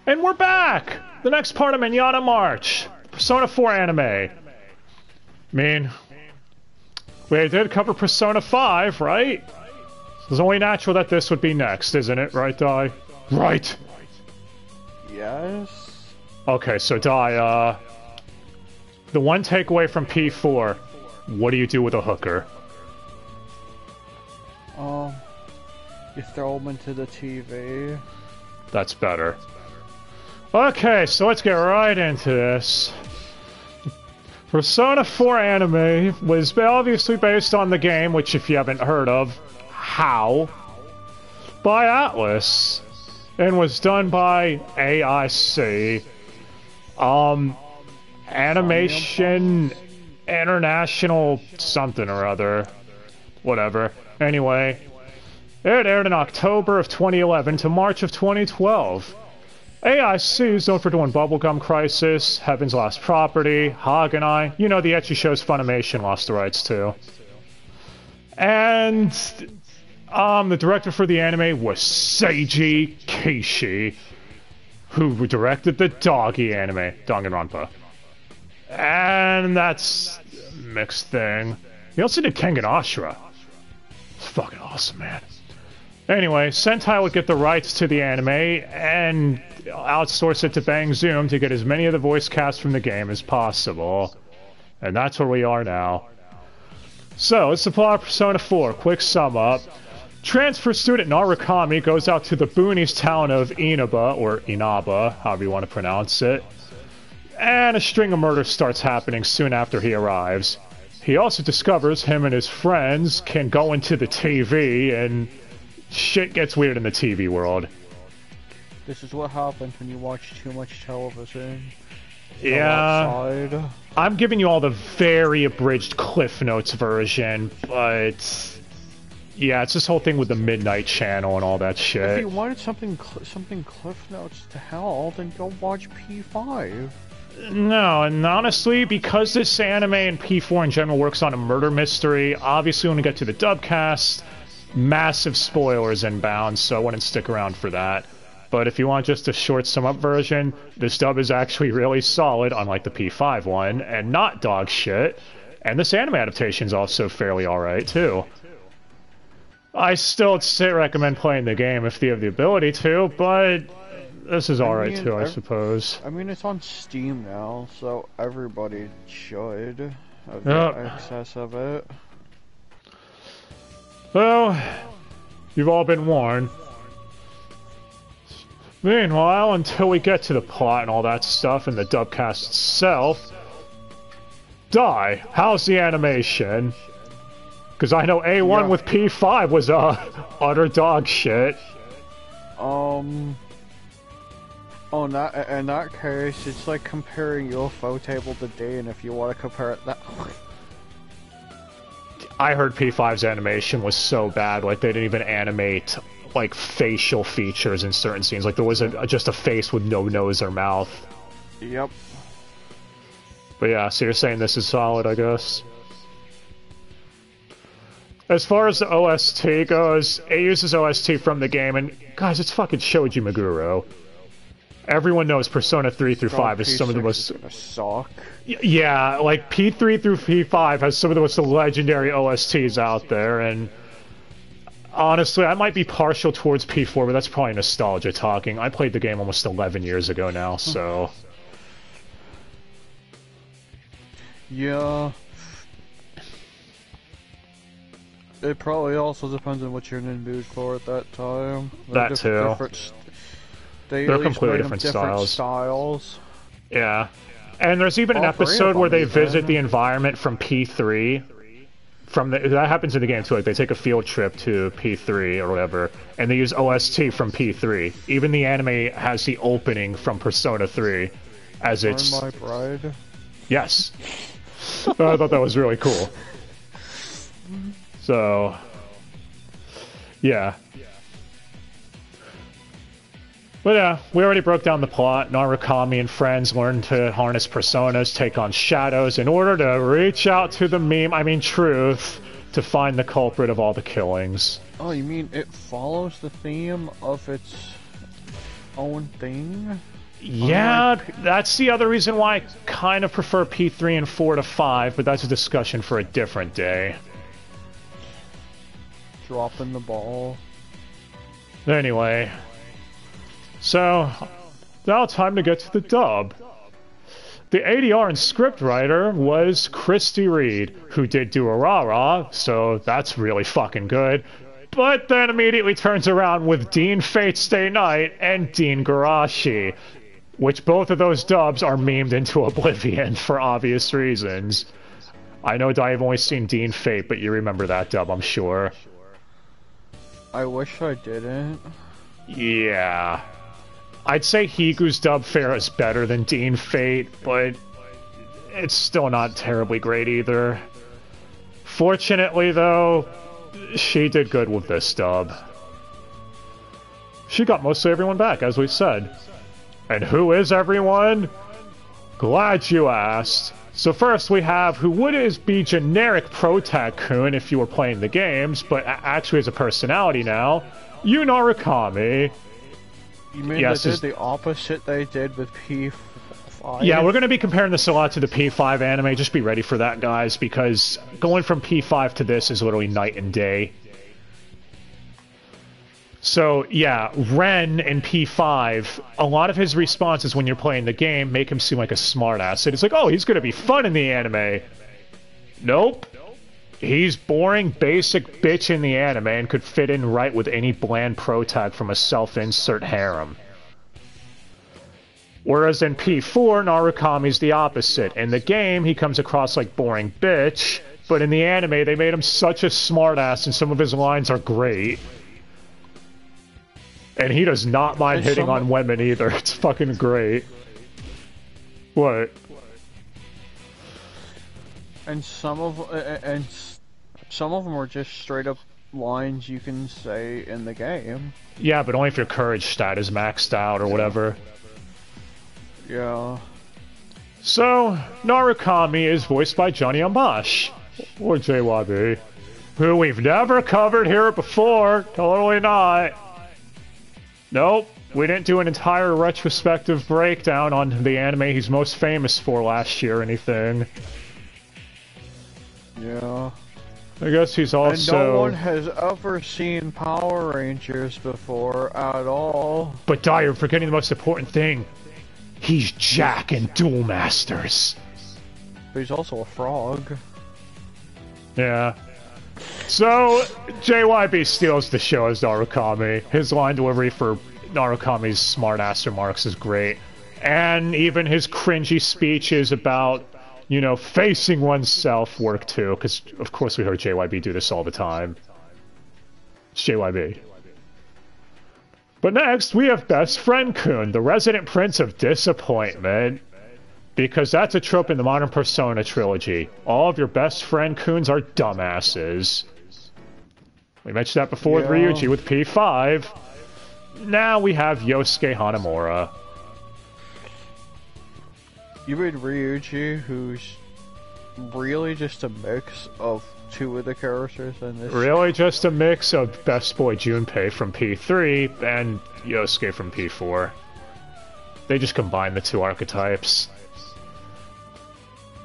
And we're back! The next part of Mignogna March. Persona 4 anime. I mean, we did cover Persona 5, right? It's only natural that this would be next, isn't it? Right, Dai? Right! Yes? Okay, so Dai, the one takeaway from P4, what do you do with a hooker? You throw them into the TV. That's better. Okay, so let's get right into this. Persona 4 anime was obviously based on the game, which if you haven't heard of, how? By Atlas. And was done by AIC. Animation International something or other. Whatever. Anyway, it aired in October of 2011 to March of 2012. AIC is known for doing Bubblegum Crisis, Heaven's Last Property, Haganai. You know, the ecchi shows Funimation lost the rights to. And the director for the anime was Seiji Keishi, who directed the doggy anime, Danganronpa. And that's a mixed thing. He also did Kengan Ashura. It's fucking awesome, man. Anyway, Sentai would get the rights to the anime and outsource it to Bang Zoom to get as many of the voice cast from the game as possible. And that's where we are now. So, it's the plot of Persona 4. Quick sum up. Transfer student Narukami goes out to the boonies town of Inaba, or Inaba, however you want to pronounce it. And a string of murders starts happening soon after he arrives. He also discovers him and his friends can go into the TV, and shit gets weird in the TV world. This is what happens when you watch too much television. Yeah, I'm giving you all the very abridged Cliff Notes version, but yeah, it's this whole thing with the Midnight Channel and all that shit. If you wanted something Cliff Notes to hell, then go watch P5. No, and honestly, because this anime and P4 in general works on a murder mystery, obviously when we get to the dubcast, massive spoilers inbound, so I wouldn't stick around for that. But if you want just a short sum-up version, this dub is actually really solid, unlike the P5 one, and not dog shit. And this anime adaptation is also fairly alright, too. I still recommend playing the game if you have the ability to, but this is alright too, I suppose. I mean, it's on Steam now, so everybody should have access of it. Well, you've all been warned. Meanwhile, until we get to the plot and all that stuff and the dubcast itself, Dai, how's the animation? Because I know A1 with P5 was utter dog shit. In that case, it's like comparing UFO Table to Dane if you want to compare it that way. I heard P5's animation was so bad, like they didn't even animate like facial features in certain scenes. Like there was just a face with no nose or mouth. Yep. But yeah, so you're saying this is solid, I guess. As far as the OST goes, it uses OST from the game, and guys, it's fucking Shoji Meguro. Everyone knows Persona 3 through 5 is some of the most... Yeah, like P3 through P5 has some of the most legendary OSTs out there, and honestly, I might be partial towards P4, but that's probably nostalgia talking. I played the game almost 11 years ago now, so... Yeah... It probably also depends on what you're in the mood for at that time. That too. They're completely different styles. Yeah. And there's even an episode where they visit the environment from P3. That happens in the game too, like they take a field trip to P3 or whatever, and they use OST from P3. Even the anime has the opening from Persona 3 as its... My bride? Yes. I thought that was really cool. So, yeah. But yeah, we already broke down the plot. Narukami and friends learn to harness personas, take on shadows in order to reach out to the truth, to find the culprit of all the killings. Oh, you mean it follows the theme of its own thing? Yeah, that's the other reason why I kind of prefer P3 and 4 to 5, but that's a discussion for a different day. Dropping the ball. Anyway, so now time to get to the dub. The ADR and scriptwriter was Christy Reed, who did Durarara, so that's really fucking good. But then immediately turns around with Dean Fate Stay Night and Dean Garashi, which both of those dubs are memed into oblivion for obvious reasons. I know I've only seen Dean Fate, but you remember that dub, I'm sure. I wish I didn't. Yeah. I'd say Higu's dub fare is better than Dean Fate, but it's still not terribly great either. Fortunately, though, she did good with this dub. She got mostly everyone back, as we said. And who is everyone? Glad you asked. So first we have who would be generic Protag-kun if you were playing the games, but actually is a personality now, Yu Narukami. You mean they did the opposite they did with P5? Yeah, we're going to be comparing this a lot to the P5 anime. Just be ready for that, guys, because going from P5 to this is literally night and day. So, yeah, Ren in P5, a lot of his responses when you're playing the game make him seem like a smartass. And it's like, oh, he's going to be fun in the anime. Nope. He's boring, basic bitch in the anime and could fit in right with any bland protag from a self-insert harem. Whereas in P4, Narukami's the opposite. In the game, he comes across like boring bitch, but in the anime, they made him such a smartass and some of his lines are great. And he does not mind hitting on women either. It's fucking great. What? And some of them are just straight up lines you can say in the game. Yeah, but only if your courage stat is maxed out or whatever. Yeah. So, Narukami is voiced by Johnny Amash, or JYB, who we've never covered here before. Totally not. Nope, we didn't do an entire retrospective breakdown on the anime he's most famous for last year or anything. Yeah. I guess he's also... And no one has ever seen Power Rangers before at all. But Dai, you're forgetting the most important thing. He's Jack in Duel Masters. But he's also a frog. Yeah. So, JYB steals the show as Narukami. His line delivery for Narukami's smartass remarks is great. And even his cringy speeches about, you know, facing oneself work too, because of course we heard JYB do this all the time. It's JYB. But next, we have Best Friend Kun, the resident prince of disappointment. Because that's a trope in the modern Persona trilogy. All of your best friend Kuns are dumbasses. We mentioned that before with Ryuji with P5. Now we have Yosuke Hanamura. You mean Ryuji, who's really just a mix of two of the characters in this? Really just a mix of Best Boy Junpei from P3 and Yosuke from P4. They just combine the two archetypes.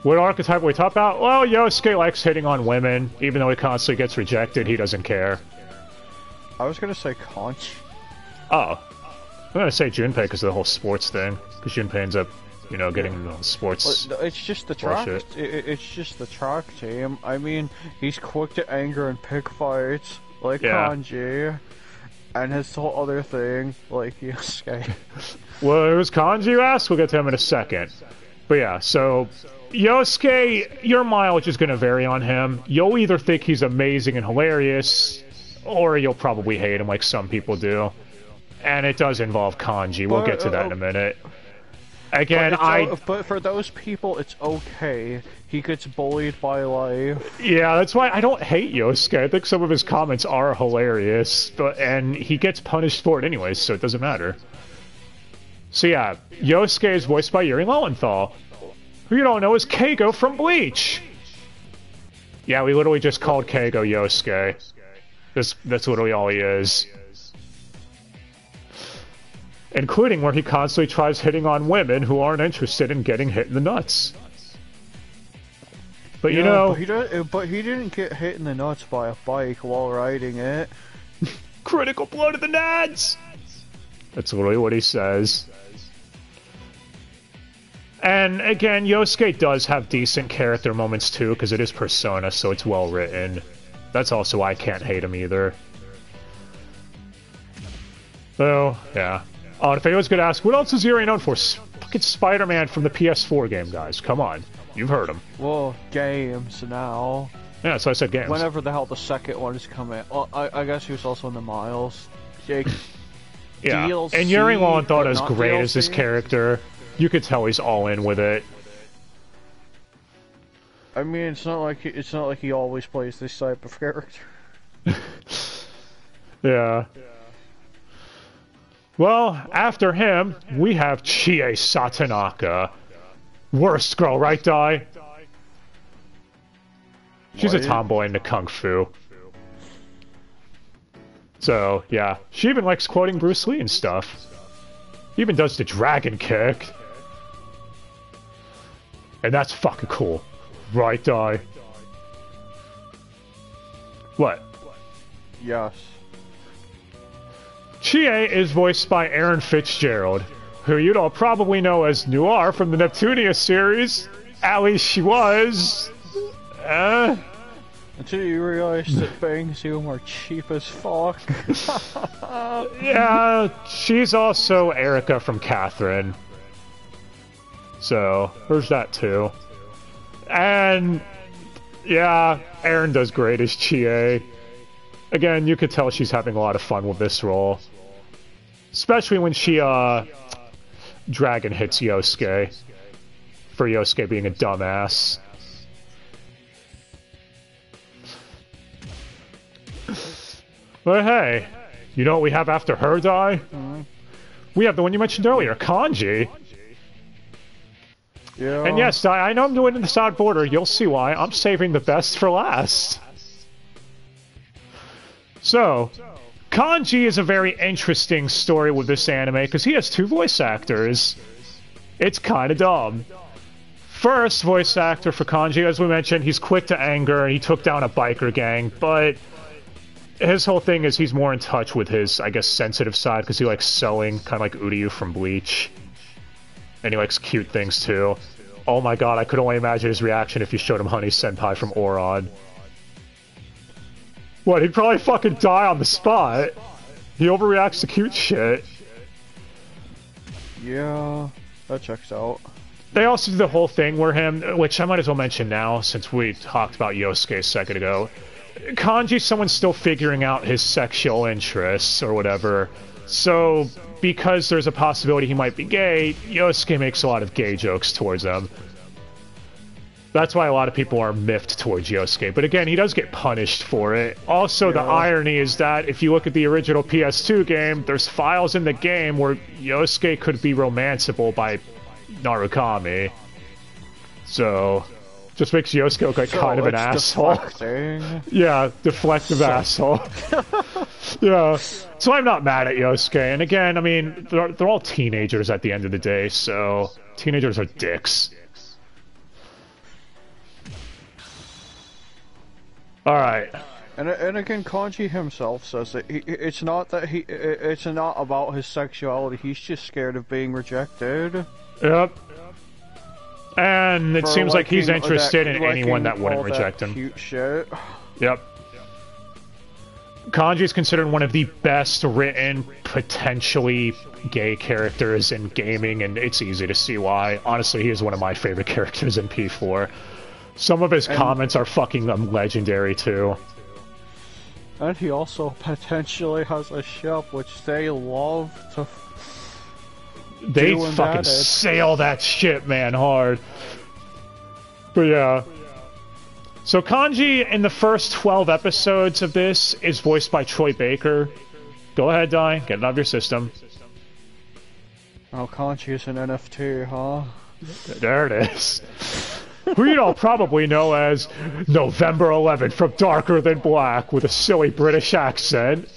What archetype we talk about? Well, Yosuke likes hitting on women. Even though he constantly gets rejected, he doesn't care. I was gonna say Conch. Oh. I'm gonna say Junpei because of the whole sports thing. Because Junpei ends up, you know, getting the sports. It's just the track. It's just the track team. I mean, he's quick to anger and pick fights, like Kanji. And his whole other thing, like Yosuke. Well, it was Kanji you asked? We'll get to him in a second. But yeah, so... Yosuke, your mileage is going to vary on him. You'll either think he's amazing and hilarious, or you'll probably hate him like some people do. And it does involve kanji. We'll get to that in a minute. Again, But for those people, it's okay. He gets bullied by life. Yeah, that's why I don't hate Yosuke. I think some of his comments are hilarious, and he gets punished for it anyways, so it doesn't matter. So yeah, Yosuke is voiced by Yuri Lowenthal. Who you don't know is Keigo from Bleach. Yeah, we literally just called Keigo Yosuke. That's literally all he is. including where he constantly tries hitting on women who aren't interested in getting hit in the nuts. But you know... But he didn't get hit in the nuts by a bike while riding it. Critical blow to the nads! That's literally what he says. And again, Yosuke does have decent character moments too, because it is Persona, so it's well written. That's also why I can't hate him either. So, yeah. Oh, and if anyone's gonna ask, what else is Yuri known for? Fucking Spider-Man from the PS4 game, guys. Come on. You've heard him. Well, games now. Yeah, so I said games. Whenever the hell the second one is coming. Well, I guess he was also in the Miles. Jake. Yeah. DLC, and Yuri Lowenthal is great DLC. as his character. You could tell he's all in with it. I mean, it's not like he always plays this type of character. Yeah. Well, after him, we have Chie Satonaka. Worst girl, right, Dai? She's a tomboy into Kung Fu. So, yeah. She even likes quoting Bruce Lee and stuff. Even does the dragon kick. And that's fucking cool. Right, Dai? What? Yes. Chie is voiced by Aaron Fitzgerald, who you'd all probably know as Noir from the Neptunia series. At least she was. Until you realize that Bang Zoom are cheap as fuck. Yeah, she's also Erica from Catherine. So, there's that too. And, yeah, Aaron does great as Chie. Again, you could tell she's having a lot of fun with this role. Especially when she, dragon hits Yosuke. For Yosuke being a dumbass. But hey, you know what we have after her, Dai? We have the one you mentioned earlier, Kanji. Yeah. And yes, Dai, I know I'm doing it in the south border. You'll see why. I'm saving the best for last. So, Kanji is a very interesting story with this anime because he has two voice actors. It's kind of dumb. First voice actor for Kanji, as we mentioned, he's quick to anger and he took down a biker gang, but his whole thing is he's more in touch with his, I guess, sensitive side because he likes sewing, kind of like Uryu from Bleach. And he likes cute things too. Oh my god, I could only imagine his reaction if you showed him Honey Senpai from Oron. What, he'd probably fucking die on the spot. He overreacts to cute shit. Yeah, that checks out. They also do the whole thing where him, which I might as well mention now since we talked about Yosuke a second ago. Kanji's someone still figuring out his sexual interests or whatever. So, because there's a possibility he might be gay, Yosuke makes a lot of gay jokes towards him. That's why a lot of people are miffed towards Yosuke. But again, he does get punished for it. Also, the irony is that if you look at the original PS2 game, there's files in the game where Yosuke could be romanceable by Narukami. So, just makes Yosuke look like kind of an asshole. Yeah, deflective asshole. Yeah. So I'm not mad at Yosuke. And again, I mean, they're all teenagers at the end of the day, so teenagers are dicks. Alright. And again, Kanji himself says that it's not about his sexuality, he's just scared of being rejected. Yep. And it seems like he's interested in anyone that wouldn't reject him. Cute shit. Yep. Kanji is considered one of the best written, potentially gay characters in gaming, and it's easy to see why. Honestly, he is one of my favorite characters in P4. Some of his comments are fucking legendary, too. And he also potentially has a ship, which they love to They fucking sail that shit, man, hard. But yeah. So Kanji, in the first 12 episodes of this, is voiced by Troy Baker. Go ahead, Dai. Get it out of your system. Oh, Kanji is an NFT, huh? There it is. Who you all probably know as November 11th from Darker Than Black with a silly British accent.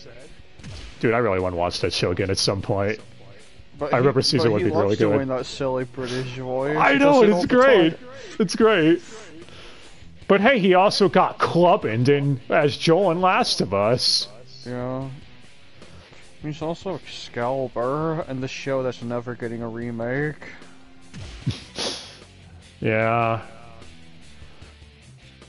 Dude, I really want to watch that show again at some point. But I remember Caesar would be really good. He loves doing that silly British voice. I know, it's great. It's great. But hey, he also got clubbing as Joel in Last of Us. Yeah. He's also Excalibur in the show that's never getting a remake. Yeah.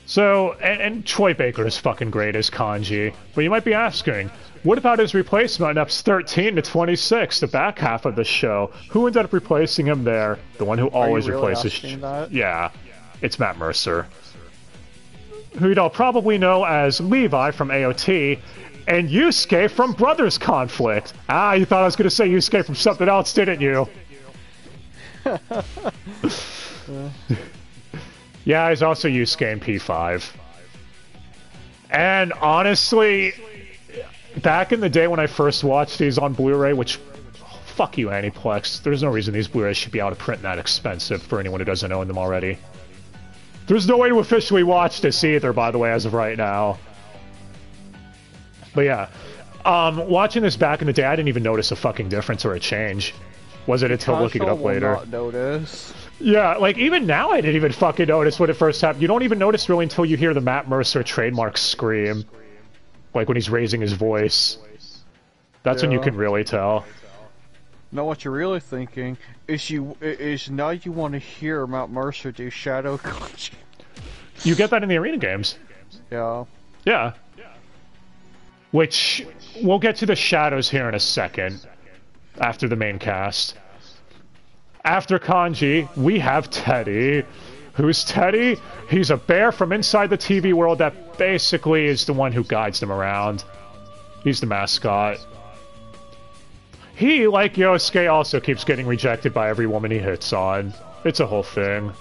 So, and Troy Baker is fucking great as Kanji. But you might be asking, what about his replacement in episodes 13 to 26, the back half of the show? Who ended up replacing him there? The one who always replaces... Yeah, it's Matt Mercer. Who you'd all probably know as Levi from AOT, and Yusuke from Brothers Conflict. Ah, you thought I was going to say Yusuke from something else, didn't you? Yeah, he's also Yusuke in P5. And honestly, back in the day when I first watched these on Blu-ray, which... fuck you, Aniplex. There's no reason these Blu-rays should be out of print that expensive for anyone who doesn't own them already. There's no way to officially watch this either, by the way, as of right now. But yeah, watching this back in the day, I didn't even notice a fucking difference or a change. Was it until looking it up later? Not notice. Yeah, like even now I didn't even fucking notice when it first happened. You don't even notice really until you hear the Matt Mercer trademark scream. Like when he's raising his voice. That's when you can really tell. Now what you're really thinking is now you want to hear Matt Mercer do Shadow Kanji. You get that in the arena games. Yeah. Yeah. Which, we'll get to the shadows here in a second, after the main cast. After Kanji, we have Teddy. Who's Teddy? He's a bear from inside the TV world that basically is the one who guides them around. He's the mascot. He, like Yosuke, also keeps getting rejected by every woman he hits on. It's a whole thing.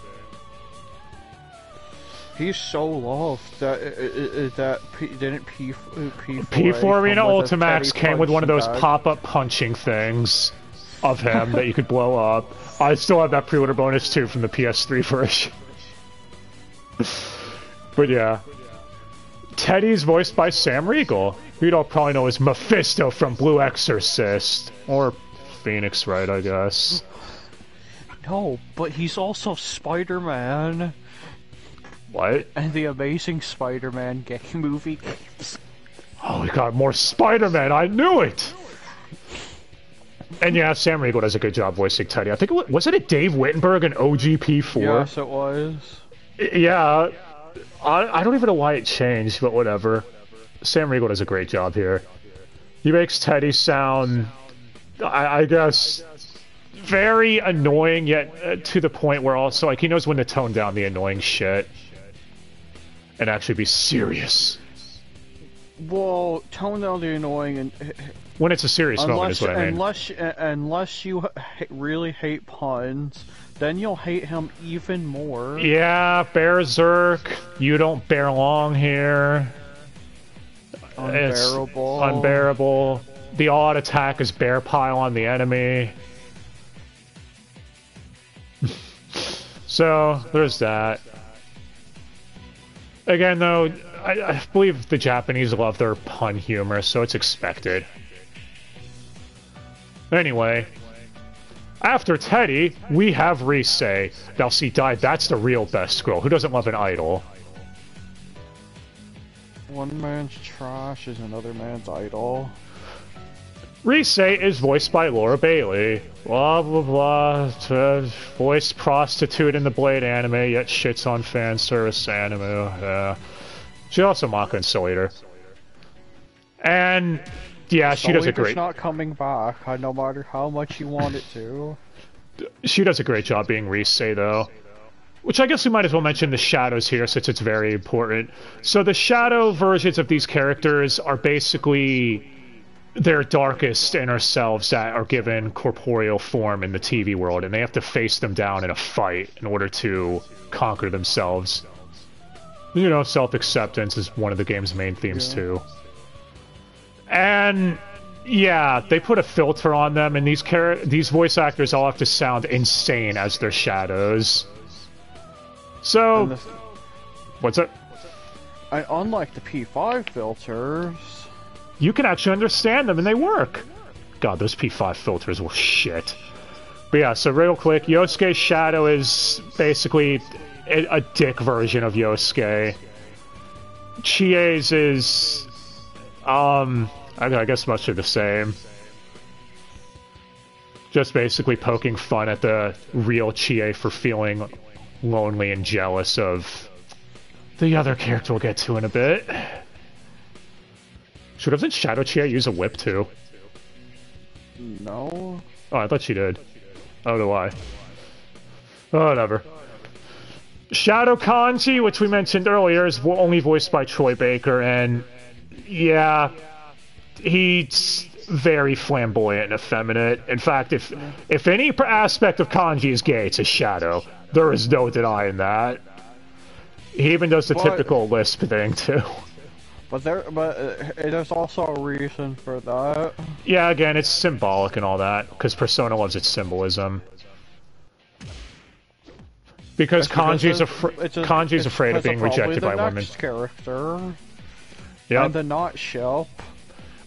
He's so loved that didn't P4 Arena Ultimax came with one of those pop-up punching things of him that you could blow up. I still have that pre-order bonus too from the PS3 version. But yeah. Teddy's voiced by Sam Riegel, who you'd all probably know as Mephisto from Blue Exorcist. Or Phoenix Wright, I guess. No, but he's also Spider-Man. What? And the Amazing Spider-Man movie games. Oh, we got more Spider-Man, I knew it! And yeah, Sam Riegel does a good job voicing Teddy. I think was it a Dave Wittenberg in OGP4? Yes, it was. Yeah. I don't even know why it changed, but whatever. Sam Riegel does a great job here. He makes Teddy sound, I guess, very annoying, yet to the point where also, like, he knows when to tone down the annoying shit and actually be serious. Well, tone down the annoying and... When it's a serious moment is what I mean. Unless you really hate puns, then you'll hate him even more. Yeah, Berserk, you don't bear long here. Unbearable. It's unbearable. The odd attack is bear pile on the enemy. So, there's that. Again, though, I believe the Japanese love their pun humor, so it's expected. Anyway, after Teddy, we have Rise. Now, see, that's the real best girl. Who doesn't love an idol? One man's trash is another man's idol. Rise is voiced by Laura Bailey. Blah, blah, blah. Voice prostitute in the Blade anime, yet shits on fan service anime. Yeah. She also Maka and Soul Eater. And... yeah, she does a great... not coming back, no matter how much you want it to. She does a great job being Rise, though. Which I guess we might as well mention the shadows here, since it's very important. So the shadow versions of these characters are basically their darkest inner selves that are given corporeal form in the TV world, and they have to face them down in a fight in order to conquer themselves. You know, self-acceptance is one of the game's main themes, too. And yeah, they put a filter on them, and these voice actors all have to sound insane as their shadows. So, what's it? Unlike the P5 filters, you can actually understand them, and they work. God, those P5 filters were shit. But yeah, so real quick, Yosuke's shadow is basically a dick version of Yosuke. Chie's is, I guess much of the same. Just basically poking fun at the real Chie for feeling lonely and jealous of the other character we'll get to in a bit. Doesn't Shadow Chie use a whip too? No. Oh, I thought she did. I don't know why. Oh, whatever. Shadow Kanji, which we mentioned earlier, is only voiced by Troy Baker, and yeah, he's very flamboyant and effeminate. In fact, if any aspect of Kanji is gay, it's a Shadow. There is no denying that. He even does the typical lisp thing too. But there's also a reason for that. Yeah, again, it's symbolic and all that, because Persona loves its symbolism. Because Kanji's afraid of being rejected by women. Character. Yeah. And the not ship.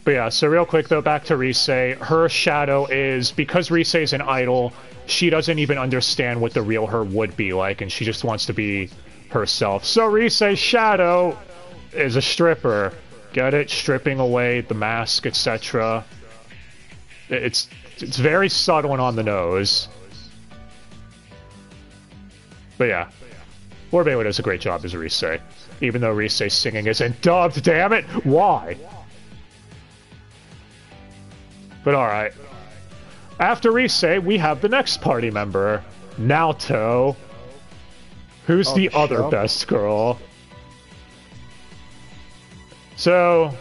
But yeah, so real quick though, back to Rise. Her shadow is, because Rise is an idol, she doesn't even understand what the real her would be like, and she just wants to be herself. So Rise's shadow is a stripper. Get it? Stripping away the mask, etc. It's very subtle and on the nose. But yeah, Orbewa does a great job as Rise, even though Rise's singing isn't dubbed, damn it! Why? But alright. After Rise, we have the next party member, Naoto, who's the other best girl. So,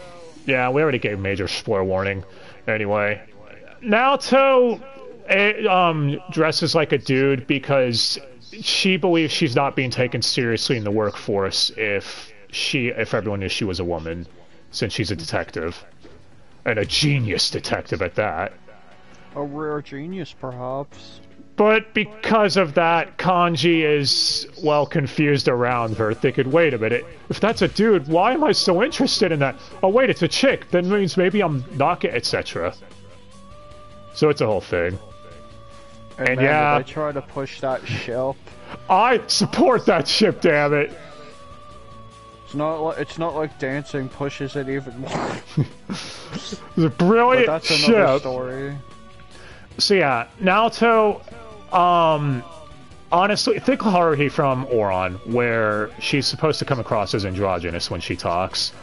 yeah, we already gave major spoiler warning. Anyway, Naoto dresses like a dude because she believes she's not being taken seriously in the workforce if everyone knew she was a woman, since she's a detective. And a genius detective at that. A rare genius, perhaps. But because of that, Kanji is, well, confused around her, thinking, wait a minute, if that's a dude, why am I so interested in that? Oh wait, it's a chick, that means maybe I'm not, etc. So it's a whole thing. And man, yeah, I try to push that ship. I support that ship, damn it! It's not like dancing pushes it even more. It's a brilliant but that's ship. Another story. So yeah, Naoto, honestly, think Haruhi from Oron, where she's supposed to come across as androgynous when she talks.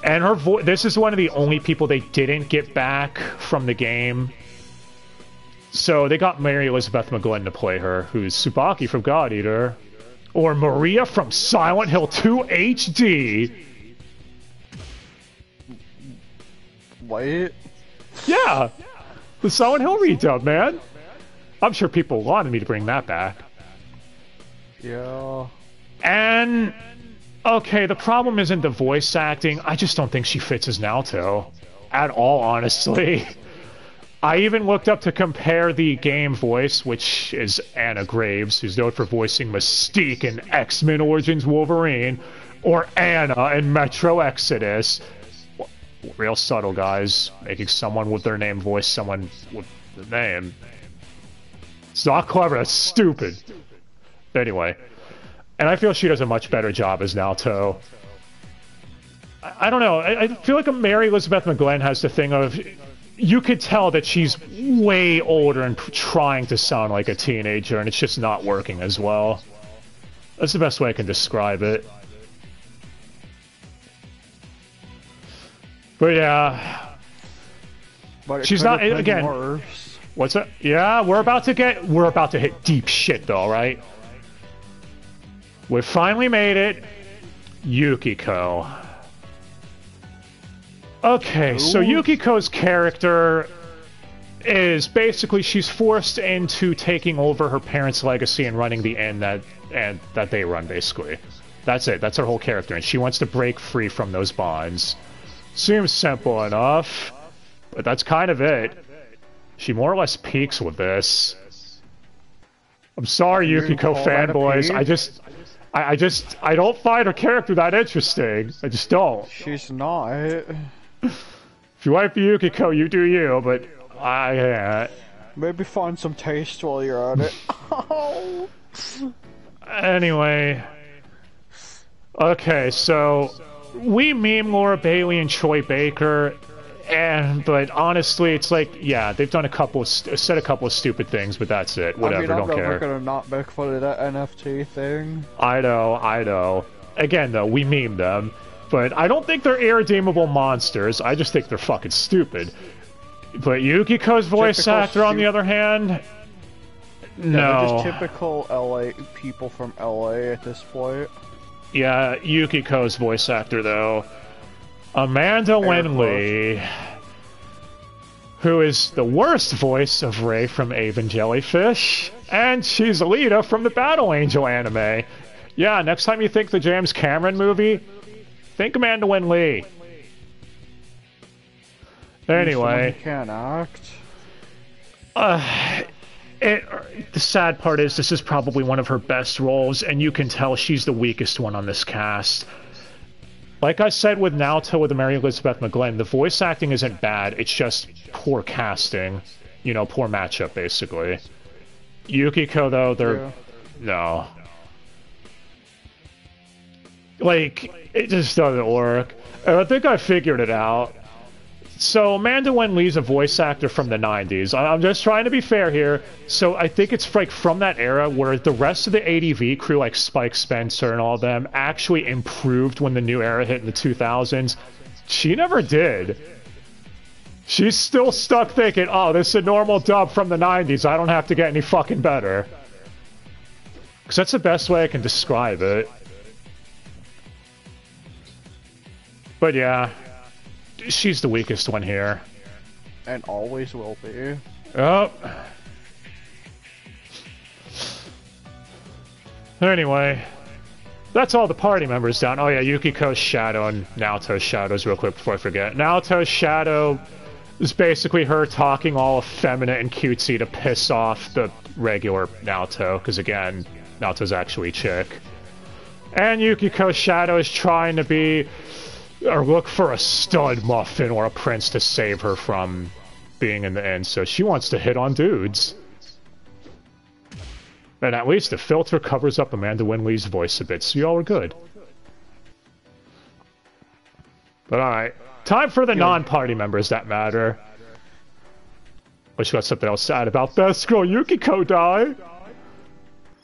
And her voice, this is one of the only people they didn't get back from the game. So they got Mary Elizabeth McGlynn to play her, who's Tsubaki from God Eater. Or Maria from Silent Hill 2 HD. What? Yeah, the Silent Hill redub, man. I'm sure people wanted me to bring that back. Yeah. And okay, the problem isn't the voice acting. I just don't think she fits as Naoto at all, honestly. I even looked up to compare the game voice, which is Anna Graves, who's known for voicing Mystique in X-Men Origins Wolverine, or Anna in Metro Exodus. Real subtle, guys. Making someone with their name voice someone with the name. It's not clever, that's stupid. Anyway. And I feel she does a much better job as Naoto. I don't know, I feel like Mary Elizabeth McGlynn has the thing of... You could tell that she's way older and trying to sound like a teenager, and it's just not working as well. That's the best way I can describe it. But yeah, she's not again. Worse. What's that? Yeah, we're about to hit deep shit though, right? We finally made it. Yukiko. Okay, so Yukiko's character is basically she's forced into taking over her parents' legacy and running the inn that they run, basically. That's it. That's her whole character, and she wants to break free from those bonds. Seems simple enough, but that's kind of it. She more or less peaks with this. I'm sorry, Yukiko fanboys. I don't find her character that interesting. I just don't. She's not. If you like Yukiko, you do you, but I can't. Maybe find some taste while you're at it. Anyway. Okay, so we meme Laura Bailey and Troy Baker, but honestly, it's like, yeah, they've done said a couple of stupid things, but that's it. Whatever, don't care. I'm never gonna not make fun of that NFT thing. I know. Again, though, we meme them, but I don't think they're irredeemable monsters. I just think they're fucking stupid. But Yukiko's voice actor, on the other hand, no. They're just typical LA people from LA at this point. Yeah, Yukiko's voice actor, though, Amanda Winley, who is the worst voice of Ray from Avon Jellyfish, and she's Alita from the Battle Angel anime. Yeah, next time you think the James Cameron movie, think Amanda Winley. Anyway, can't act. The sad part is this is probably one of her best roles, and you can tell she's the weakest one on this cast. Like I said with Naoto with Mary Elizabeth McGlynn, the voice acting isn't bad, it's just poor casting. You know, poor matchup, basically. Yukiko, though, no. Like, it just doesn't work. I think I figured it out. So, Amanda Winley's a voice actor from the 90s. I'm just trying to be fair here. So, I think it's like from that era where the rest of the ADV crew, like Spike Spencer and all of them, actually improved when the new era hit in the 2000s. She never did. She's still stuck thinking, oh, this is a normal dub from the 90s. I don't have to get any fucking better. Because that's the best way I can describe it. But yeah. She's the weakest one here. And always will be. Oh. Anyway. That's all the party members down. Oh yeah, Yukiko's shadow and Naoto's shadows real quick before I forget. Naoto's shadow is basically her talking all effeminate and cutesy to piss off the regular Naoto. Because again, Naoto's actually a chick. And Yukiko's shadow is trying to be... or look for a stud muffin or a prince to save her from being in the end, so she wants to hit on dudes. And at least the filter covers up Amanda Winley's voice a bit, so y'all are good. But alright, time for the non-party members that matter. Wish you got something else sad about best girl Yukiko die.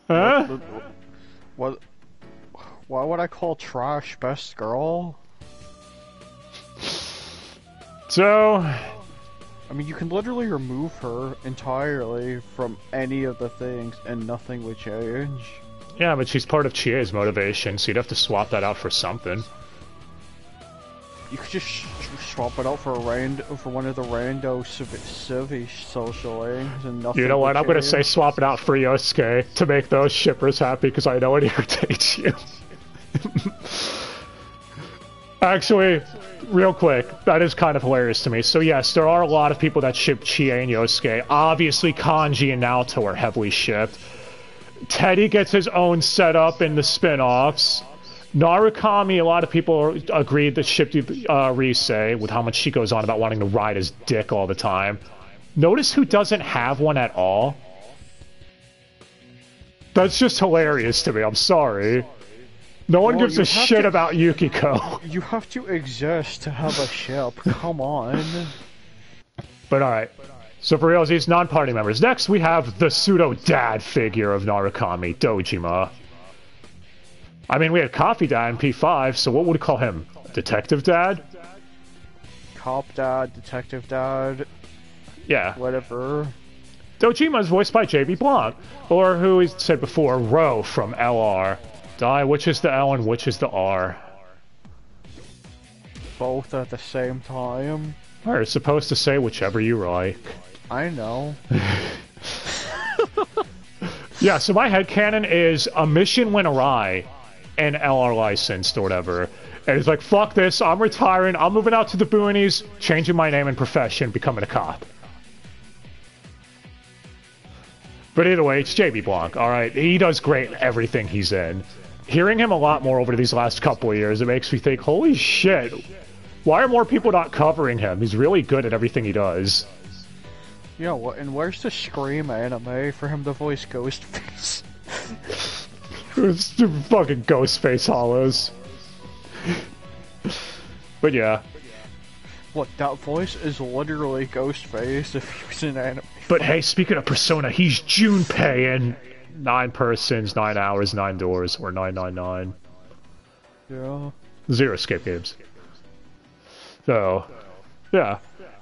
Huh? What? Why would I call trash best girl? So, I mean, you can literally remove her entirely from any of the things and nothing would change. Yeah, but she's part of Chie's motivation, so you'd have to swap that out for something. You could just swap it out for one of the rando civvy socialings and nothing. You know what? I'm gonna say swap it out for Yosuke to make those shippers happy because I know it irritates you. Actually, real quick, that is kind of hilarious to me. So yes, there are a lot of people that ship Chie and Yosuke. Obviously, Kanji and Naoto are heavily shipped. Teddy gets his own setup in the spin-offs. Narukami, a lot of people agreed that shipped Rise with how much she goes on about wanting to ride his dick all the time. Notice who doesn't have one at all? That's just hilarious to me, I'm sorry. No one gives a shit about Yukiko. You have to exist to have a ship. Come on. But alright. So for realsies, non-party members. Next, we have the pseudo-dad figure of Narukami, Dojima. I mean, we had Coffee Dad in P5, so what would we call him? Detective Dad? Cop Dad, Detective Dad. Yeah. Whatever. Dojima is voiced by J.B. Blanc, or who we said before, Ro from LR. Die, which is the L and which is the R? Both at the same time. You're supposed to say whichever you like. I know. Yeah, so my headcanon is a mission went awry and LR licensed or whatever. And it's like, fuck this, I'm retiring, I'm moving out to the boonies, changing my name and profession, becoming a cop. But either way, it's J.B. Blanc, alright? He does great in everything he's in. Hearing him a lot more over these last couple of years, it makes me think, holy shit, Why are more people not covering him? He's really good at everything he does. Yeah, what? And where's the Scream anime for him to voice Ghostface? Stupid fucking Ghostface hollows. But yeah. What, that voice is literally Ghostface if he was in anime. But hey, speaking of Persona, he's Junpei in 9 persons, 9 hours, 9 doors, or 999. Yeah. 0 escape games. So, yeah.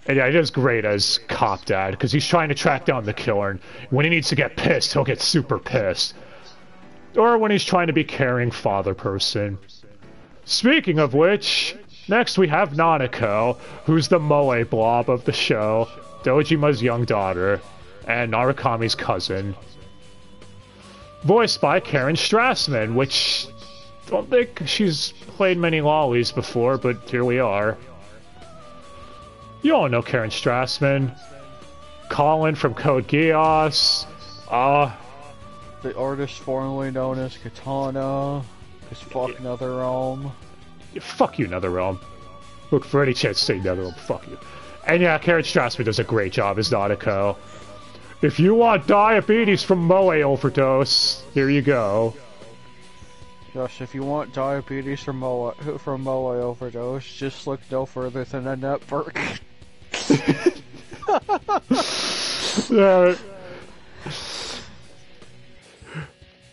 And yeah, he does great as Cop Dad, because he's trying to track down the killer, and when he needs to get pissed, he'll get super pissed. Or when he's trying to be caring father person. Speaking of which, next we have Nanako, who's the moe blob of the show, Dojima's young daughter, and Narukami's cousin. Voiced by Karen Strassman, which I don't think she's played many lollies before, but here we are. You all know Karen Strassman. Colin from Code Geass. The artist formerly known as Katana. Cause fuck NetherRealm. Fuck you, NetherRealm. Look, for any chance to say NetherRealm, fuck you. And yeah, Karen Strassman does a great job as Nanako. If you want diabetes from moe overdose, here you go. Yes, if you want diabetes from moe overdose, just look no further than a network.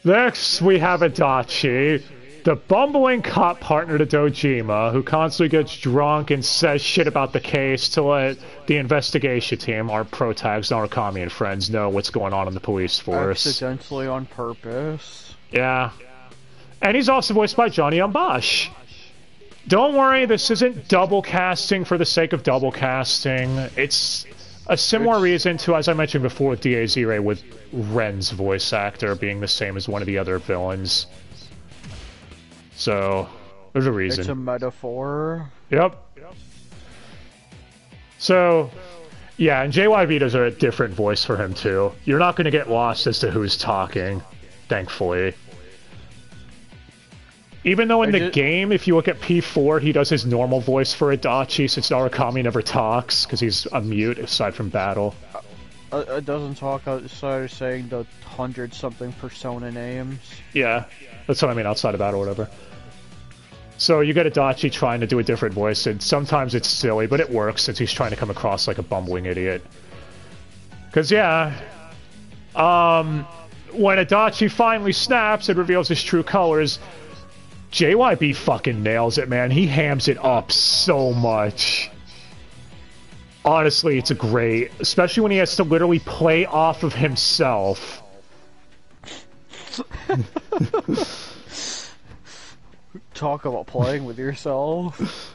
Next, we have Adachi, the bumbling cop partner to Dojima, who constantly gets drunk and says shit about the case to let the investigation team, our pro-tags, Narukami and friends, know what's going on in the police force. Accidentally on purpose. Yeah. And he's also voiced by Johnny Ambash. Don't worry, this isn't double casting for the sake of double casting. It's a similar reason to, as I mentioned before, with DA-Zire, with Ren's voice actor being the same as one of the other villains. So, there's a reason. It's a metaphor. Yep. So, yeah, and JYB does a different voice for him too. You're not going to get lost as to who's talking, thankfully. Even though in the game, if you look at P4, he does his normal voice for Adachi, since Narukami never talks, because he's a mute aside from battle. It doesn't talk outside of saying the 100-something Persona names. Yeah, that's what I mean, outside of battle or whatever. So you get Adachi trying to do a different voice, and sometimes it's silly, but it works since he's trying to come across like a bumbling idiot. Because, yeah, when Adachi finally snaps and reveals his true colors, JYB fucking nails it, man. He hams it up so much. Honestly, it's great. Especially when he has to literally play off of himself. Talk about playing with yourself.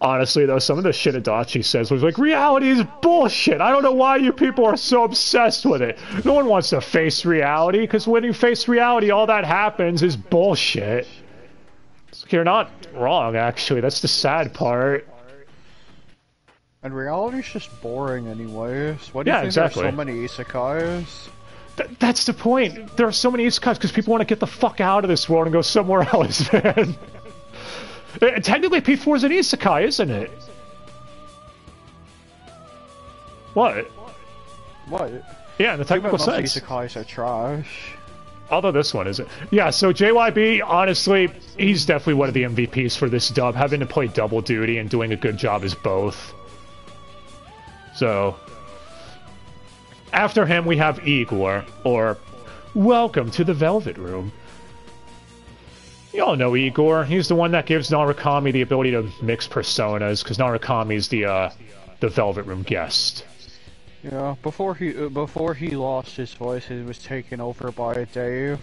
Honestly, though, some of the shit Adachi says was like, reality is bullshit. I don't know why you people are so obsessed with it. No one wants to face reality, because when you face reality, all that happens is bullshit. You're not wrong, actually. That's the sad part. And reality's just boring anyways. Why do you think exactly. there's so many isekais? That's the point. There are so many isekais because people want to get the fuck out of this world and go somewhere else, man. Technically, P4 is an isekai, isn't it? What? What? Yeah, in the technical sense. Isekais are trash. Although this one isn't. Yeah, so JYB, honestly, he's definitely one of the MVPs for this dub, having to play double duty and doing a good job as both. So, after him we have Igor, or Welcome to the Velvet Room. You all know Igor. He's the one that gives Narukami the ability to mix personas, because Narukami's the Velvet Room guest. Yeah, before he lost his voice, he was taken over by Dave.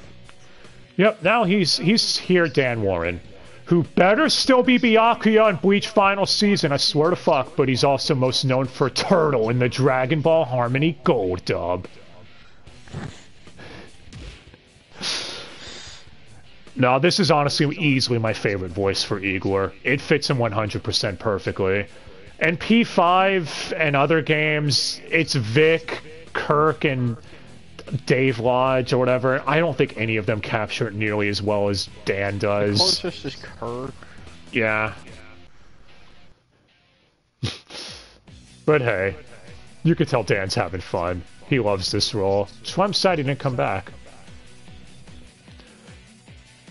Yep, now he's here, Dan Warren, who better still be Byakuya in Bleach final season, I swear to fuck, but he's also most known for Turtle in the Dragon Ball Harmony Gold dub. No, this is honestly easily my favorite voice for Igor. It fits him 100% perfectly. And P5 and other games, it's Vic, Kirk, and Dave Lodge or whatever. I don't think any of them capture it nearly as well as Dan does. The closest is Kirk. Yeah. But hey, you could tell Dan's having fun. He loves this role. That's why I'm sad he didn't come back.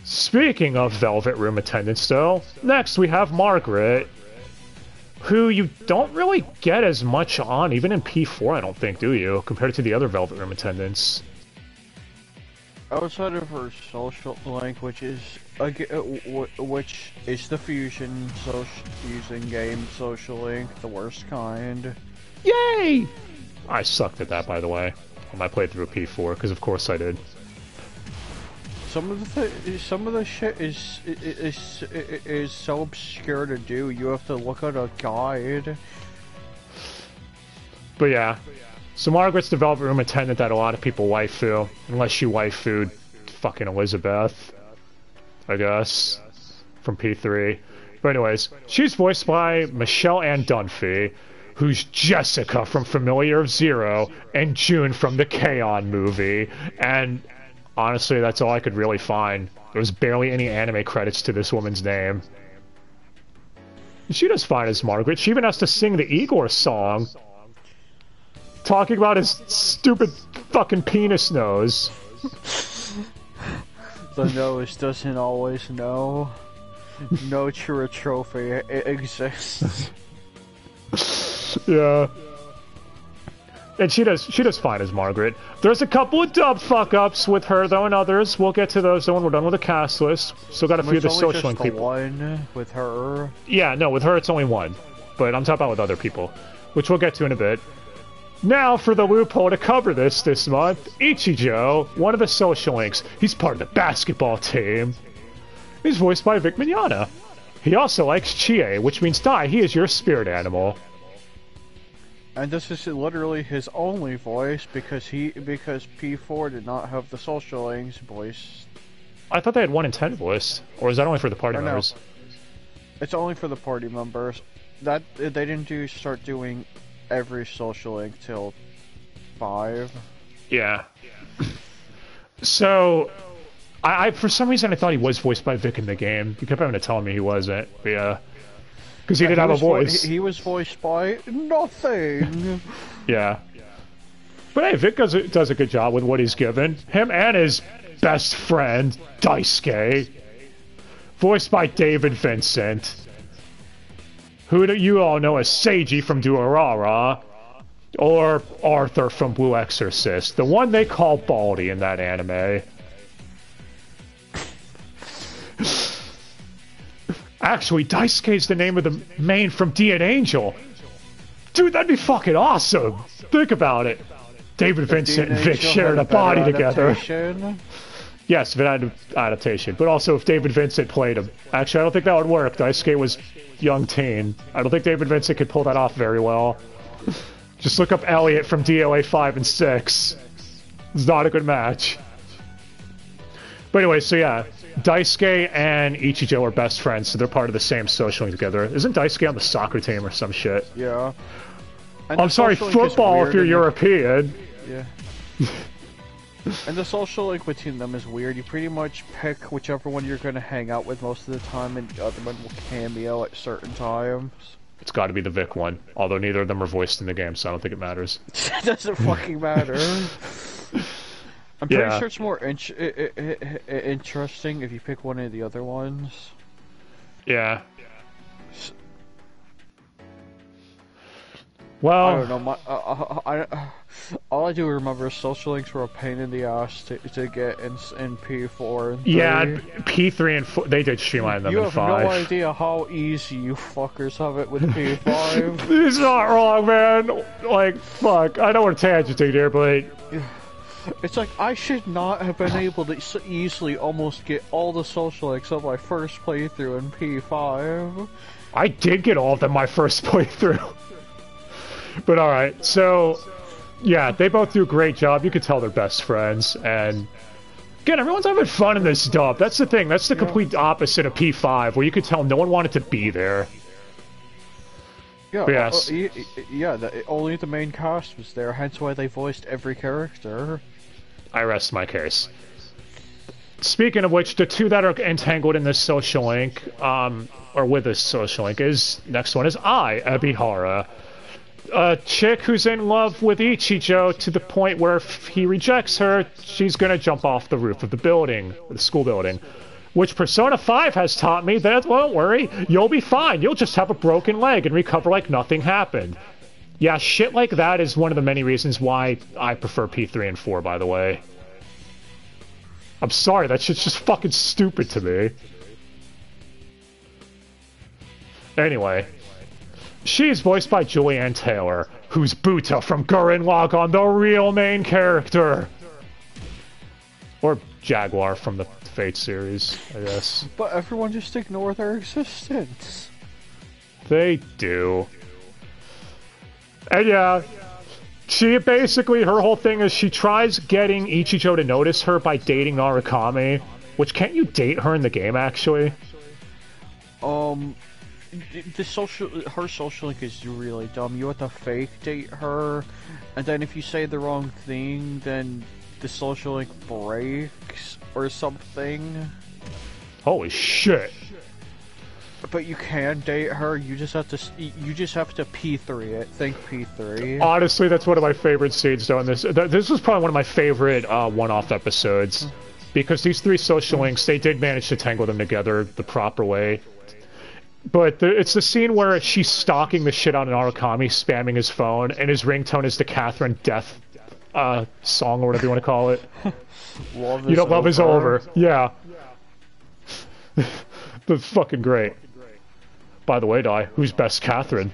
Speaking of Velvet Room attendants, though, next we have Margaret, who you don't really get as much on, even in P4, I don't think, do you, compared to the other Velvet Room attendants? Outside of her social link, which is the fusion game social link, the worst kind. Yay! I sucked at that, by the way, on my playthrough of P4, because of course I did. Some of the shit is so obscure to do. You have to look at a guide. But yeah, so Margaret's the Velvet Room attendant that a lot of people waifu, unless you waifued fucking Elizabeth, I guess, from P3. But anyways, she's voiced by Michelle Ann Dunphy, who's Jessica from Familiar of Zero, and June from the K-On! Movie, and honestly, that's all I could really find. There was barely any anime credits to this woman's name. She does fine as Margaret. She even has to sing the Igor song, talking about his stupid fucking penis nose. The nose doesn't always know. No true trophy exists. Yeah. And she does fine as Margaret. There's a couple of dub fuck-ups with her, though, and others. We'll get to those, though, when we're done with the cast list. Still got a few of the social link people. One with her? Yeah, no, with her it's only one. But I'm talking about with other people, which we'll get to in a bit. Now, for the loophole to cover this month, Ichijo, one of the social links. He's part of the basketball team. He's voiced by Vic Mignogna. He also likes Chie, which means Dai, he is your spirit animal. And this is literally his only voice because P4 did not have the social links voice. I thought they had one intended voice, or is that only for the party members? It's only for the party members. That they didn't start doing every social link till 5. Yeah. So, I for some reason I thought he was voiced by Vic in the game. You kept having to tell me he wasn't, but yeah. Because he didn't have a voice. He was voiced by nothing. Yeah. But hey, Vic does a good job with what he's given. Him and his best friend, Daisuke. Voiced by David Vincent. Who you all know as Seiji from Durarara. Or Arthur from Blue Exorcist. The one they call Baldy in that anime. Actually, Daisuke's the name of the main from D and Angel. Dude, that'd be fucking awesome. Think about it. David Vincent and Vic shared a body together. Yes, adaptation. But also if David Vincent played him. Actually, I don't think that would work. Daisuke was young teen. I don't think David Vincent could pull that off very well. Just look up Elliot from DOA 5 and 6. It's not a good match. But anyway, so yeah. Daisuke and Ichijo are best friends, so they're part of the same social link together. Isn't Daisuke on the soccer team or some shit? Yeah. And I'm sorry, football if you're European. Yeah. And the social link between them is weird. You pretty much pick whichever one you're going to hang out with most of the time, and the other one will cameo at certain times. It's got to be the Vic one, although neither of them are voiced in the game, so I don't think it matters. It doesn't fucking matter. I'm pretty sure it's more interesting if you pick one of the other ones. Yeah. Well, I don't know. All I do remember is social links were a pain in the ass to get in P4 and 3. Yeah, P3 and 4, they did streamline them in 5. You have no idea how easy you fuckers have it with P5. He's not wrong, man. Like, fuck. I know we're tangenting here, but... It's like, I should not have been able to so easily almost get all the social links of my first playthrough in P5. I did get all of them my first playthrough. But alright, so... Yeah, they both do a great job. You could tell they're best friends, and... Again, everyone's having fun in this dub. That's the thing. That's the complete opposite of P5, where you could tell no one wanted to be there. Yeah, yes. Only the main cast was there, hence why they voiced every character. I rest my case. Speaking of which, the two that are entangled in this social link, or with this social link, next one is Ebihara. a chick who's in love with Ichijo to the point where if he rejects her, she's gonna jump off the roof of the building, the school building. Which Persona 5 has taught me that, well, don't worry, you'll be fine. You'll just have a broken leg and recover like nothing happened. Yeah, shit like that is one of the many reasons why I prefer P3 and 4, by the way. I'm sorry, that shit's just fucking stupid to me. Anyway, she's voiced by Julianne Taylor, who's Buta from Gurren Lagann, the real main character. Or Jaguar from the Fate series, I guess. But everyone just ignore their existence. They do. And yeah, she basically, her whole thing is she tries getting Ichijo to notice her by dating Narukami, which can't you date her in the game, actually? Her social link is really dumb. You have to fake date her, and then if you say the wrong thing, then the social link breaks or something. Holy shit. But you can date her. You just have to P3 it. Think P3. Honestly, that's one of my favorite scenes though in this. This was probably one of my favorite one-off episodes, because these three social links, they did manage to tangle them together the proper way. But it's the scene where she's stalking the shit out of Narukami, spamming his phone, and his ringtone is the Catherine Death song, or whatever you want to call it. Love is over. Yeah. That's fucking great. By the way, Dai, who's best Catherine?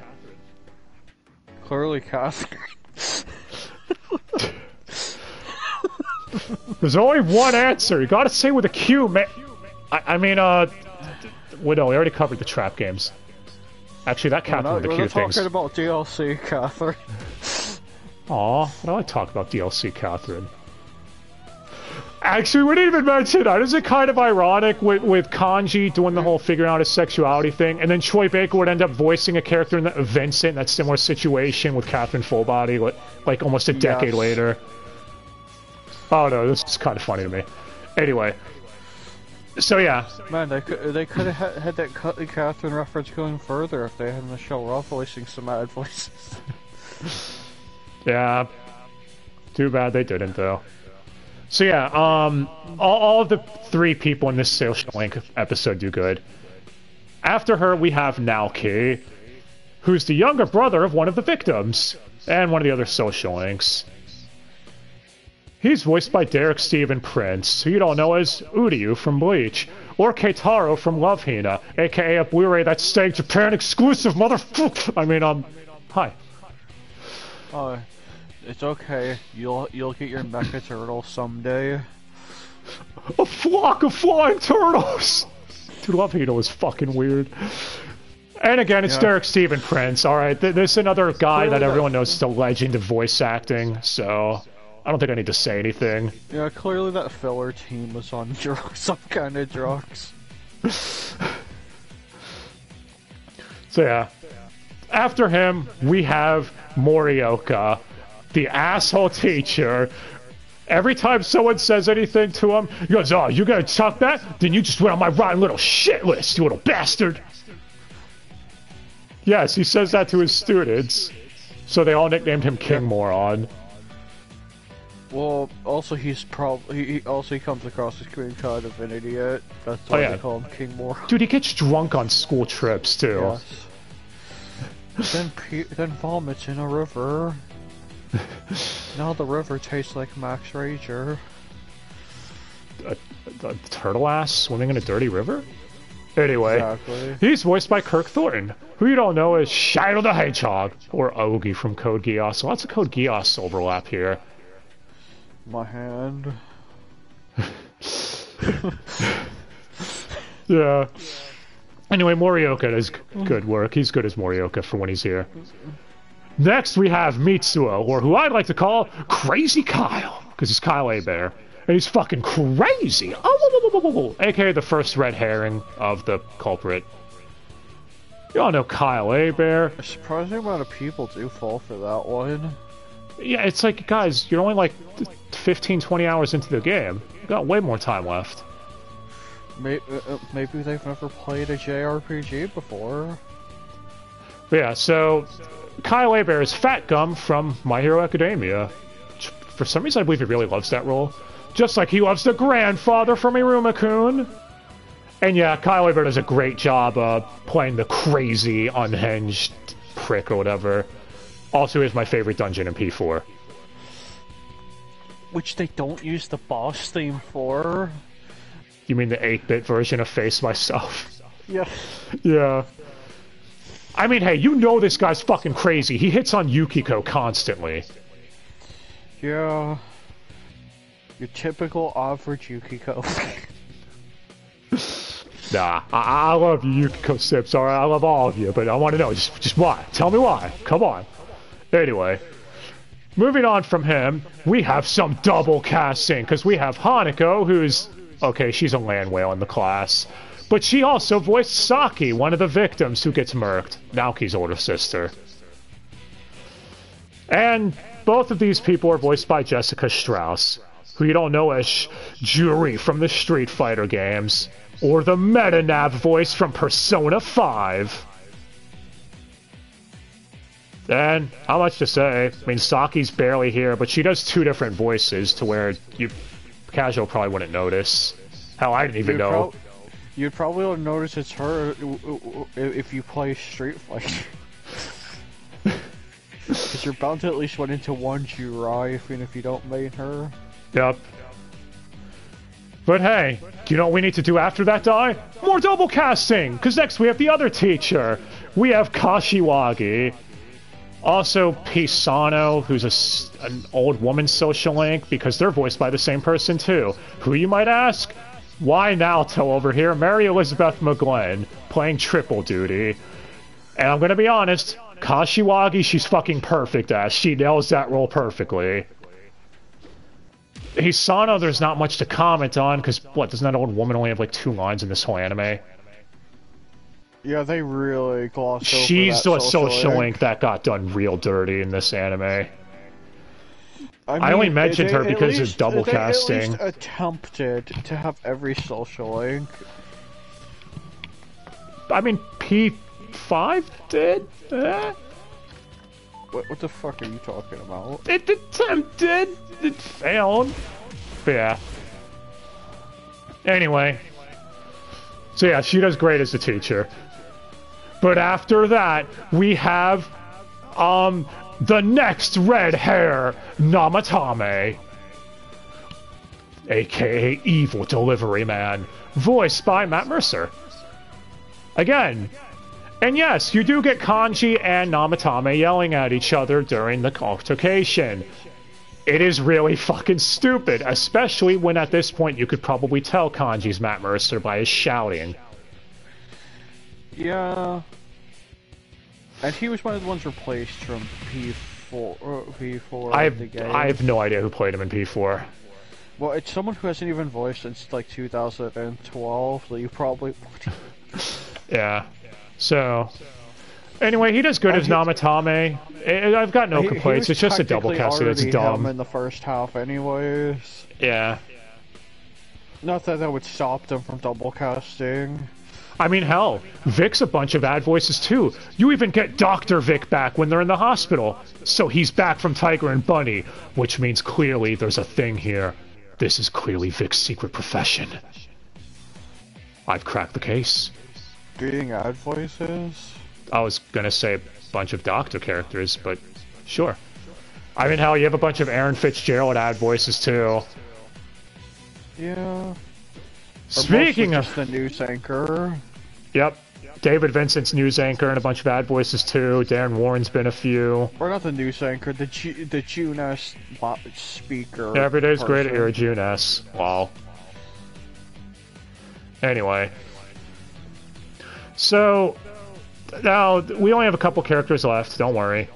Clearly Catherine. There's only one answer. You gotta say with a Q, man. I mean, well, no, we already covered the trap games. Actually, that Catherine with the Q things. We're talking about DLC Catherine. Aw, why do I talk about DLC Catherine? Actually, we didn't even mention that. Isn't it kind of ironic with Kanji doing the whole figuring out his sexuality thing, and then Troy Baker would end up voicing a character in Vincent in that similar situation with Catherine Fullbody, like almost a decade later? Oh no, this is kind of funny to me. Anyway, so yeah. Man, they could have had that Catherine reference going further if they had Michelle Roth voicing some ad voices. Yeah, too bad they didn't though. So yeah, all of the three people in this social link episode do good. After her, we have Naoki, who's the younger brother of one of the victims, and one of the other social links. He's voiced by Derek Stephen Prince, who you don't know as Uryu from Bleach, or Keitaro from Love Hina, aka a Blu-ray that's staying Japan exclusive, motherfucker! I mean, hi. It's okay. You'll get your mecha turtle someday. A flock of flying turtles! Dude, Love Hina was fucking weird. And again, it's Derek Stephen Prince, alright? This is another guy that everyone knows is the legend of voice acting, so I don't think I need to say anything. Yeah, clearly that filler team was on drugs, some kind of drugs. So yeah. After him, we have Morioka, the asshole teacher. Every time someone says anything to him, he goes, "Oh, you gonna talk back? Then you just went on my rotten little shit list, you little bastard." Yes, he says that to his students. So they all nicknamed him King Moron. Well, also he comes across as being kind of an idiot. That's why they call him King Moron. Dude, he gets drunk on school trips too. Yes. Then vomits in a river. Now the river tastes like Max Rager. A turtle ass swimming in a dirty river? Anyway, exactly. He's voiced by Kirk Thornton, who you don't know as Shadow the Hedgehog, or Ogi from Code Geass. Lots of Code Geass overlap here. My hand. Yeah. Anyway, Morioka does good work. He's good as Morioka for when he's here. Next, we have Mitsuo, or who I'd like to call Crazy Kyle, because he's Kyle Abear. And he's fucking crazy! Oh, aka the first red herring of the culprit. You all know Kyle Abear. A surprising amount of people do fall for that one. Yeah, it's like, guys, you're only like 15, 20 hours into the game. You got way more time left. Maybe they've never played a JRPG before. But yeah, so Kyle Hebert is Fat Gum from My Hero Academia. For some reason, I believe he really loves that role. Just like he loves the grandfather from Iruma-kun. And yeah, Kyle Hebert does a great job playing the crazy, unhinged prick or whatever. Also is my favorite dungeon in P4. Which they don't use the boss theme for. You mean the 8-bit version of Face Myself? Yeah. Yeah. I mean, hey, you know this guy's fucking crazy. He hits on Yukiko constantly. Yeah. Your typical average Yukiko. Nah, I love you, Yukiko Sips, alright? I love all of you, but I want to know, just why? Tell me why. Come on. Anyway. Moving on from him, we have some double casting, because we have Hanako, who's... Okay, she's a land whale in the class. But she also voiced Saki, one of the victims who gets murked. Naoki's older sister. And both of these people are voiced by Jessica Strauss, who you don't know as Juri from the Street Fighter games, or the Meta-Nav voice from Persona 5. And, how much to say, I mean, Saki's barely here, but she does 2 different voices to where you casual probably wouldn't notice. Hell, I didn't even know. You'd probably notice it's her if you play Street Fighter. Because you're bound to at least run into one Jirai, even if you don't main her. Yep. But hey, do you know what we need to do after that die? More double casting! Because next we have the other teacher. We have Kashiwagi. Also, Pisano, who's an old woman social link, because they're voiced by the same person too. Who, you might ask? Why Naoto over here? Mary Elizabeth McGlynn, playing triple duty. And I'm gonna be honest, Kashiwagi, she's fucking perfect as. She nails that role perfectly. Hisano, there's not much to comment on, because, what, doesn't that old woman only have like 2 lines in this whole anime? Yeah, they really glossed over She's that the social link that got done real dirty in this anime. I only mentioned her because of double casting. They at least attempted to have every social link. I mean, P5 did? What the fuck are you talking about? It attempted! It failed. But yeah. Anyway. So yeah, she does great as the teacher. But after that, we have, the next red hair, Namatame. AKA Evil Delivery Man. Voiced by Matt Mercer. Again. And yes, you do get Kanji and Namatame yelling at each other during the altercation. It is really fucking stupid, especially when at this point you could probably tell Kanji's Matt Mercer by his shouting. Yeah. And he was one of the ones replaced from P4 I of the game. I have no idea who played him in P4. Well, it's someone who hasn't even voiced since like 2012, so you probably... Yeah. So, anyway, he does good as Namatame. I've got no complaints. It's just a double casting that's dumb. In the first half, anyways. Yeah. Not that that would stop them from double casting. I mean, hell, Vic's a bunch of ad voices too. You even get Dr. Vic back when they're in the hospital. So he's back from Tiger and Bunny, which means clearly there's a thing here. This is clearly Vic's secret profession. I've cracked the case. Being ad voices? I was gonna say a bunch of Doctor characters, but sure. I mean, hell, you have a bunch of Aaron Fitzgerald ad voices too. Yeah. Speaking of the news anchor. Yep. David Vincent's news anchor and a bunch of ad voices too. Darren Warren's been a few. Or not the news anchor, the June-S speaker. Every day's great at your June-S. Wow. Anyway. So, now, we only have a couple characters left, don't worry.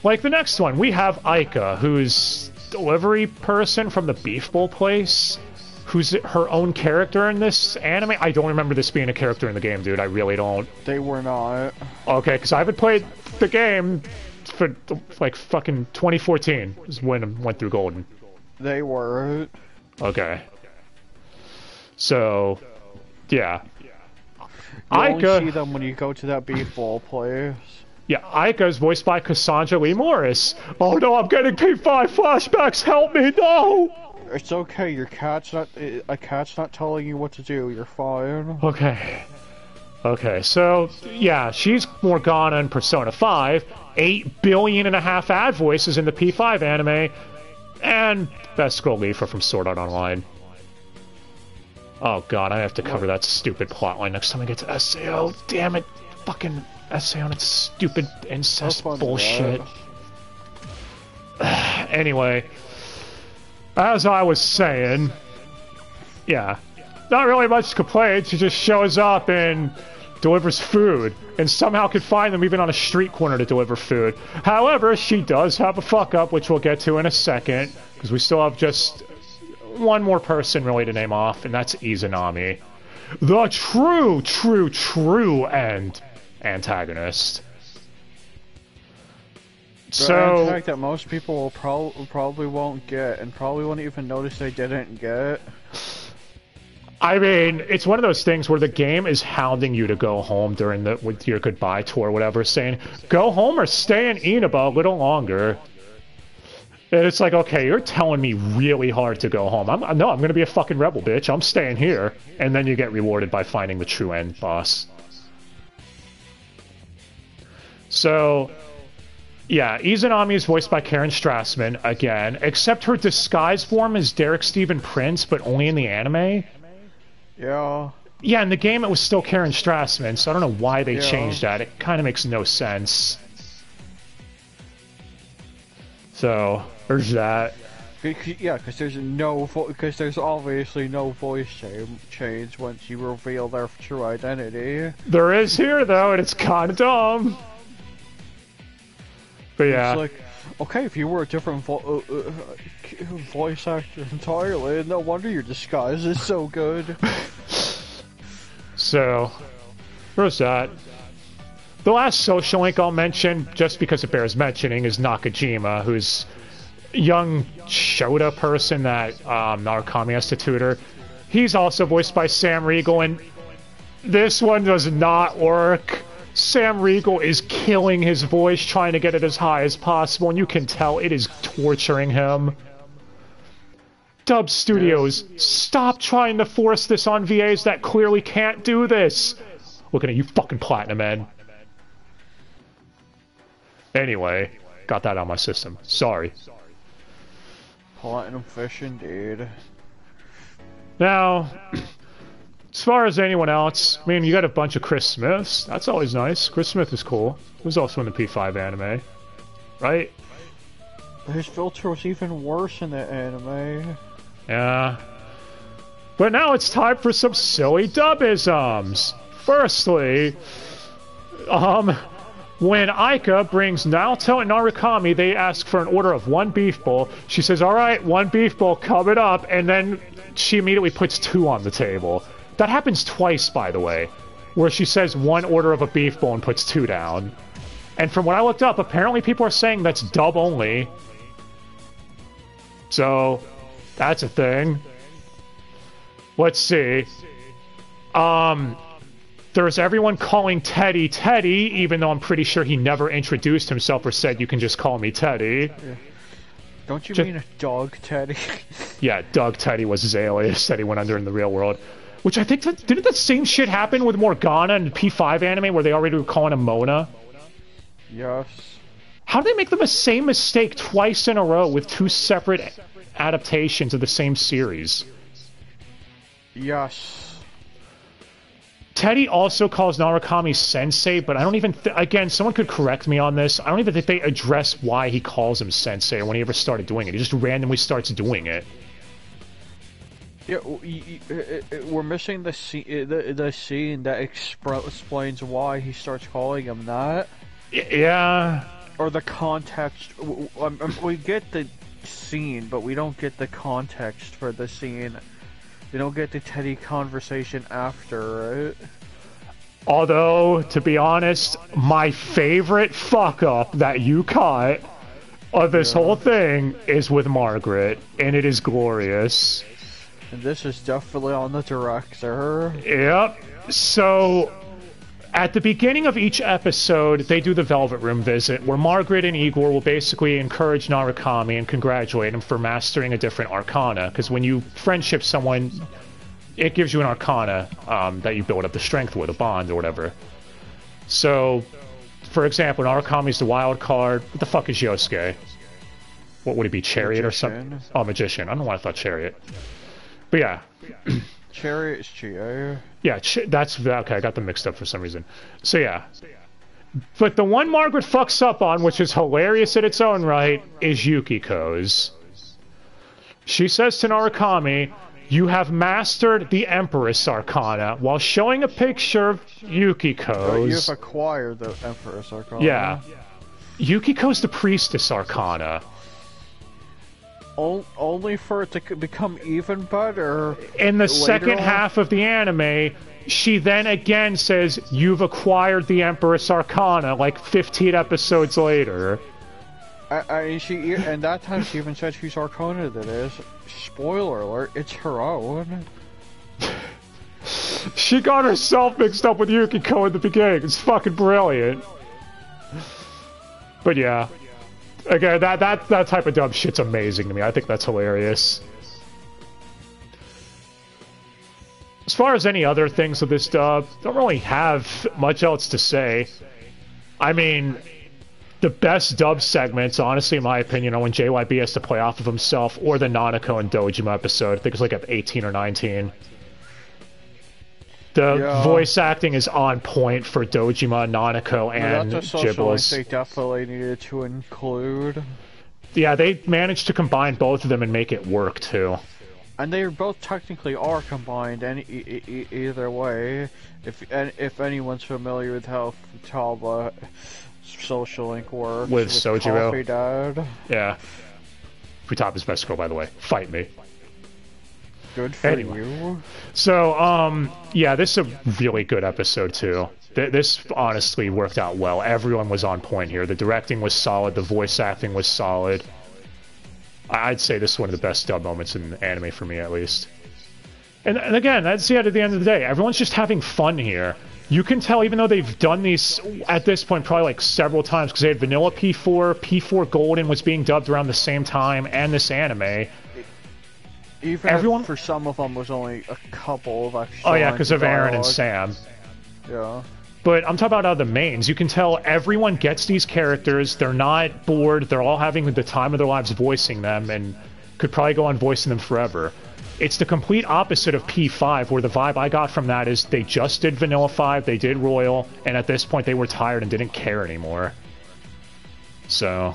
Like the next one, we have Aika, who's delivery person from the Beef Bowl place, who's her own character in this anime. I don't remember this being a character in the game, dude. I really don't. They were not. Okay, because I haven't played the game for, like, fucking 2014 is when I went through Golden. They were. Okay. So, yeah. You only see them when you go to that Beef Bowl place. Yeah, Aika is voiced by Cassandra Lee Morris. Oh no, I'm getting P5 flashbacks. Help me, no. It's okay. Your cat's not. A cat's not telling you what to do. You're fine. Okay. Okay, so, yeah, she's Morgana in Persona 5, 8 billion and a half ad voices in the P5 anime, and Best Girl Leafer from Sword Art Online. Oh god, I have to cover that stupid plotline next time I get to SAO. Damn it. Fucking SAO and its stupid incest bullshit. Anyway, as I was saying, yeah. Not really much to complain. She just shows up and delivers food, and somehow can find them even on a street corner to deliver food. However, she does have a fuck up, which we'll get to in a second, because we still have just one more person really to name off, and that's Izanami. The true end antagonist. So, the fact that most people will probably won't get, and probably won't even notice they didn't get. I mean, it's one of those things where the game is hounding you to go home during with your goodbye tour or whatever, saying, go home or stay in Inaba a little longer. And it's like, okay, you're telling me really hard to go home. I'm going to be a fucking rebel, bitch. I'm staying here. And then you get rewarded by finding the true end boss. So, yeah, Izanami is voiced by Karen Strassman, again, except her disguise form is Derek Stephen Prince, but only in the anime. Yeah. Yeah, in the game it was still Karen Strassman, so I don't know why they changed that. It kind of makes no sense. So, there's that. Yeah, because there's obviously no voice change once you reveal their true identity. There is here, though, and it's kind of dumb. But yeah. It's like, okay, if you were a different voice actor entirely, no wonder your disguise is so good. So, where's that? The last social link I'll mention, just because it bears mentioning, is Nakajima, who's a young Shota person that Narukami has to tutor. He's also voiced by Sam Riegel, and this one does not work. Sam Riegel is killing his voice, trying to get it as high as possible, and you can tell it is torturing him. Dub Studios, stop trying to force this on VAs that clearly can't do this. Looking at you fucking Platinum Men. Anyway, got that on my system. Sorry. Platinum fish indeed. Now, as far as anyone else, I mean, you got a bunch of Chris Smiths. That's always nice. Chris Smith is cool. He was also in the P5 anime. Right? His filter was even worse in the anime. Yeah. But now it's time for some silly dubisms. Firstly, when Aika brings Naoto and Narukami, they ask for an order of 1 beef bowl. She says, alright, 1 beef bowl, coming up, and then she immediately puts 2 on the table. That happens twice, by the way, where she says 1 order of a beef bowl and puts 2 down. And from what I looked up, apparently people are saying that's dub only. So, that's a thing. Let's see. There's everyone calling Teddy Teddy, even though I'm pretty sure he never introduced himself or said you can just call me Teddy. Yeah. Don't you mean a dog Teddy? Yeah, Dog Teddy was his alias that he went under in the real world. Which I think, didn't the same shit happen with Morgana in the P5 anime where they already were calling him Mona? Yes. How did they make the same mistake twice in a row with 2 separate adaptations of the same series? Yes. Teddy also calls Narukami Sensei, but I don't even... Again, someone could correct me on this. I don't even think they address why he calls him Sensei or when he ever started doing it. He just randomly starts doing it. Yeah, we're missing the scene that explains why he starts calling him that. Yeah. Or the context. We get the scene, but we don't get the context for the scene. We don't get the Teddy conversation after, right? Although, to be honest, my favorite fuck-up that you caught of this whole thing is with Margaret, and it is glorious. And this is definitely on the director. Yep. So, At the beginning of each episode, they do the Velvet Room visit, where Margaret and Igor will basically encourage Narukami and congratulate him for mastering a different arcana, because when you friendship someone, it gives you an arcana that you build up the strength with, a bond or whatever. So, for example, Narukami's the wild card. What the fuck is Yosuke? What would it be, Chariot or something? Oh, Magician. I don't know why I thought Chariot. But yeah. Chariot is Chio. Yeah, that's... Okay, I got them mixed up for some reason. So yeah. But the one Margaret fucks up on, which is hilarious in its own right, is Yukiko's. She says to Narukami, "You have mastered the Empress Arcana," while showing a picture of Yukiko's. You've acquired the Empress Arcana. Yeah. Yukiko's the Priestess Arcana. Only for it to become even better. In the second half of the anime, she then again says, "You've acquired the Empress Arcana," like 15 episodes later. And that time she even said whose Arcana that is. Spoiler alert, it's her own. She got herself mixed up with Yukiko in the beginning. It's fucking brilliant. But yeah. Again, that type of dumb shit's amazing to me. I think that's hilarious. As far as any other things of this dub, don't really have much else to say. I mean, the best dub segments, honestly, in my opinion, are when JYB has to play off of himself, or the Nanako and Dojima episode. I think it's like at 18 or 19. The voice acting is on point for Dojima, Nanako, and Giblets. They definitely needed to include. Yeah, they managed to combine both of them and make it work, too. And they both technically are combined either way. If anyone's familiar with how Futaba Social Link works with Sojiro. Coffee Dad. Yeah. Futaba's best girl, by the way. Fight me. Good for you. So, yeah, this is a really good episode, too. This honestly worked out well. Everyone was on point here. The directing was solid. The voice acting was solid. I'd say this is one of the best dub moments in anime for me, at least. And again, that's it at the end of the day. Everyone's just having fun here. You can tell, even though they've done these, at this point, probably like several times, because they had Vanilla P4, P4 Golden was being dubbed around the same time, and this anime. Even for some of them was only a couple of extra. Oh yeah, because of Aaron and Sam. Yeah. But I'm talking about the mains. You can tell everyone gets these characters. They're not bored. They're all having the time of their lives voicing them, and could probably go on voicing them forever. It's the complete opposite of P5, where the vibe I got from that is they just did Vanilla 5, they did Royal, and at this point they were tired and didn't care anymore. So...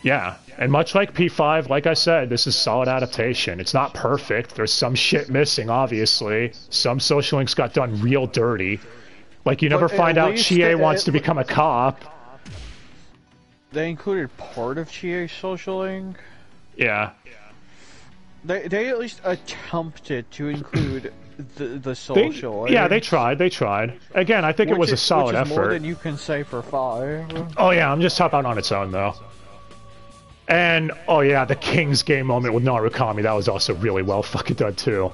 yeah, and much like P5, like I said, this is solid adaptation. It's not perfect. There's some shit missing, obviously. Some social links got done real dirty. Like, you never find out Chie wants to become a cop. They included part of Chie's social link. Yeah. They at least attempted to include the social link. Yeah, they tried. Again, I think it was a solid effort. More than you can say for 5. Oh yeah, I'm just talking about on its own, though. And, oh yeah, the King's Game moment with Narukami, that was also really well fucking done, too.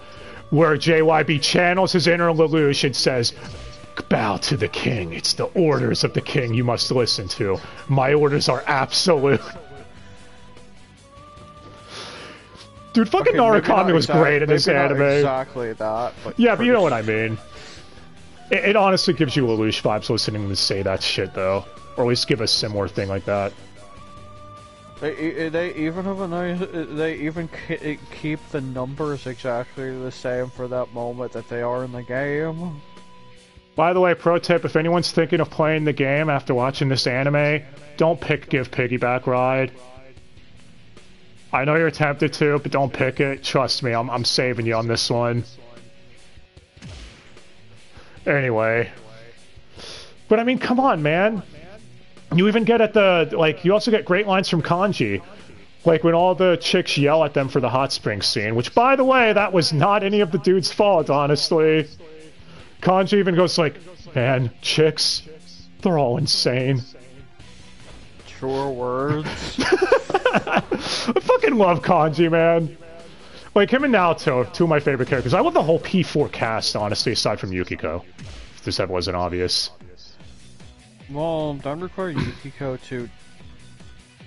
Where JYB channels his inner Lelouch and says, "Bow to the king. It's the orders of the king you must listen to. My orders are absolute." Dude, fucking Narukami was great in this anime. Exactly that. But yeah, but you know what I mean. It honestly gives you Lelouch vibes listening to say that shit, though. Or at least give a similar thing like that. They even have a nice. They even keep the numbers exactly the same for that moment that they are in the game. By the way, pro tip: if anyone's thinking of playing the game after watching this anime, don't give Piggyback Ride. I know you're tempted to, but don't pick it. Trust me, I'm saving you on this one. Anyway, but I mean, come on, man. You even get at the, like, you also get great lines from Kanji. Like, when all the chicks yell at them for the hot spring scene, which, by the way, that was not any of the dude's fault, honestly. Kanji even goes like, "Man, chicks, they're all insane." Sure words. I fucking love Kanji, man. Like, him and Naoto, two of my favorite characters. I love the whole P4 cast, honestly, aside from Yukiko. If this wasn't obvious. Well, don't require Yukiko to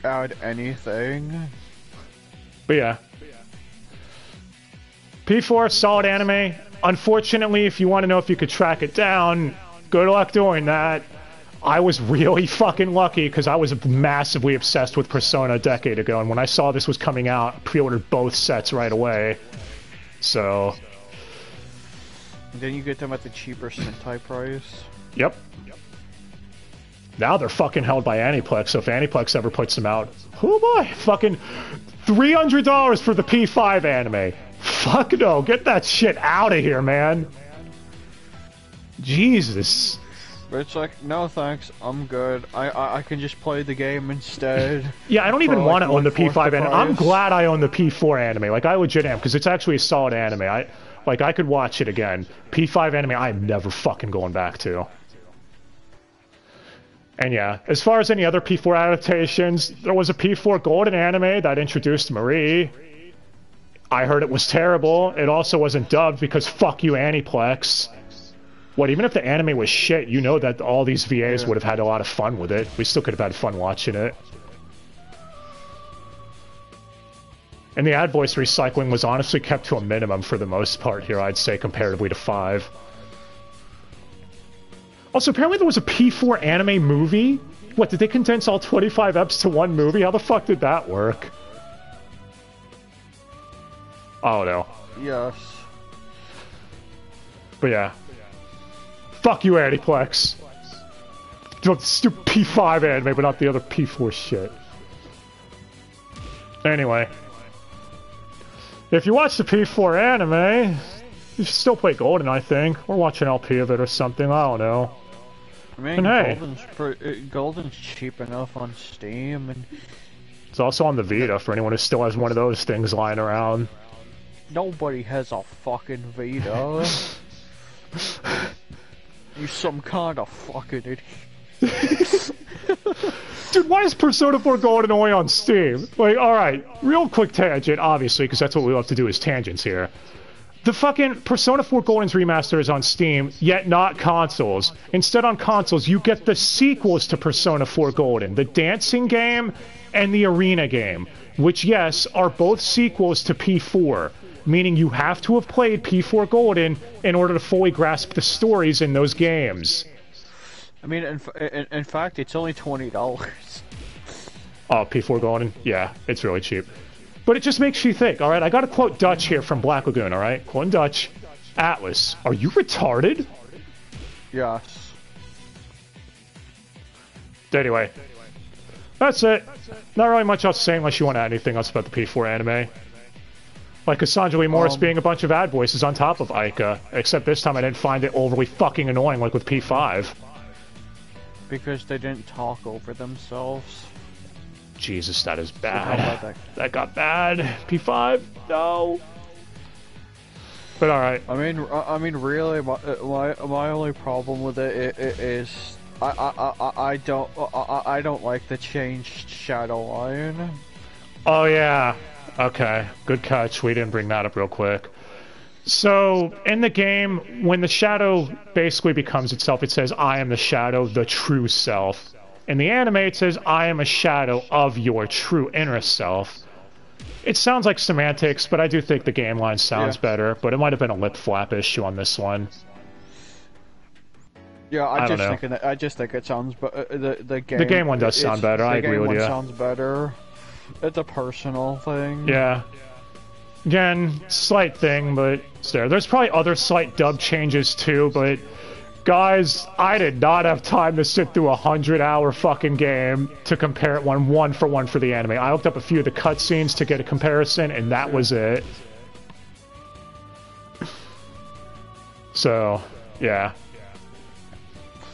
add anything. But yeah. P4, solid anime. Unfortunately, if you want to know if you could track it down, good luck doing that. I was really fucking lucky because I was massively obsessed with Persona a decade ago, and when I saw this was coming out, I pre-ordered both sets right away. So... And then you get them at the cheaper Sentai price. Yep. Now they're fucking held by Aniplex, so if Aniplex ever puts them out... Oh boy! Fucking $300 for the P5 anime! Fuck no! Get that shit out of here, man! Jesus... But it's like, no thanks, I'm good. I can just play the game instead. Yeah, I don't even want to own the P5 anime. I'm price. glad I own the P4 anime. Like, I legit am, because it's actually a solid anime. I could watch it again. P5 anime, I'm never fucking going back to. And yeah, as far as any other P4 adaptations, there was a P4 Golden anime that introduced Marie. I heard it was terrible. It also wasn't dubbed because fuck you, Aniplex. What, even if the anime was shit, you know that all these VAs would have had a lot of fun with it. We still could have had fun watching it. And the ad voice recycling was honestly kept to a minimum for the most part here, I'd say, comparatively to 5. Also, apparently there was a P4 anime movie? What, did they condense all 25 eps to one movie? How the fuck did that work? Oh no. Yes. But yeah. Fuck you, Aniplex. The stupid P5 anime, but not the other P4 shit. Anyway. If you watch the P4 anime, you should still play Golden, I think. Or watch an LP of it or something, I don't know. I mean, And hey, Golden's cheap enough on Steam, and... It's also on the Vita for anyone who still has one of those things lying around. Nobody has a fucking Vita. You some kind of fucking idiot. Dude, why is Persona 4 Golden only on Steam? Like, alright, real quick tangent, obviously, because that's what we love to do is tangents here. The fucking Persona 4 Golden's remaster is on Steam, yet not consoles. Instead on consoles, you get the sequels to Persona 4 Golden, the dancing game and the arena game, which, yes, are both sequels to P4. Meaning you have to have played P4 Golden in order to fully grasp the stories in those games. I mean, in fact, it's only $20. Oh, P4 Golden? Yeah, it's really cheap. But it just makes you think, alright? I got a quote Dutch here from Black Lagoon, alright? Quote in Dutch. Atlas, are you retarded? Yes. Anyway. That's it. Not really much else to say unless you want to add anything else about the P4 anime. Like Cassandra Lee Morris being a bunch of ad voices on top of Aika. Except this time I didn't find it overly fucking annoying like with P5. Because they didn't talk over themselves. Jesus, that is bad. That got bad. P5? No. But alright. I mean, really, my only problem with it is I don't like the changed shadow line. Oh yeah. Okay, good catch. We didn't bring that up real quick. So, in the game, when the shadow basically becomes itself, it says, I am the shadow, the true self. In the anime, it says, I am a shadow of your true inner self. It sounds like semantics, but I do think the game line sounds better, but it might have been a lip flap issue on this one. Yeah, I just think it sounds the game one does sound better, I agree with you. The game one sounds better. It's a personal thing. Yeah. Again, slight thing, but it's there. There's probably other slight dub changes too, but guys, I did not have time to sit through a 100-hour fucking game to compare it one for one for the anime. I looked up a few of the cutscenes to get a comparison, and that was it. So, yeah.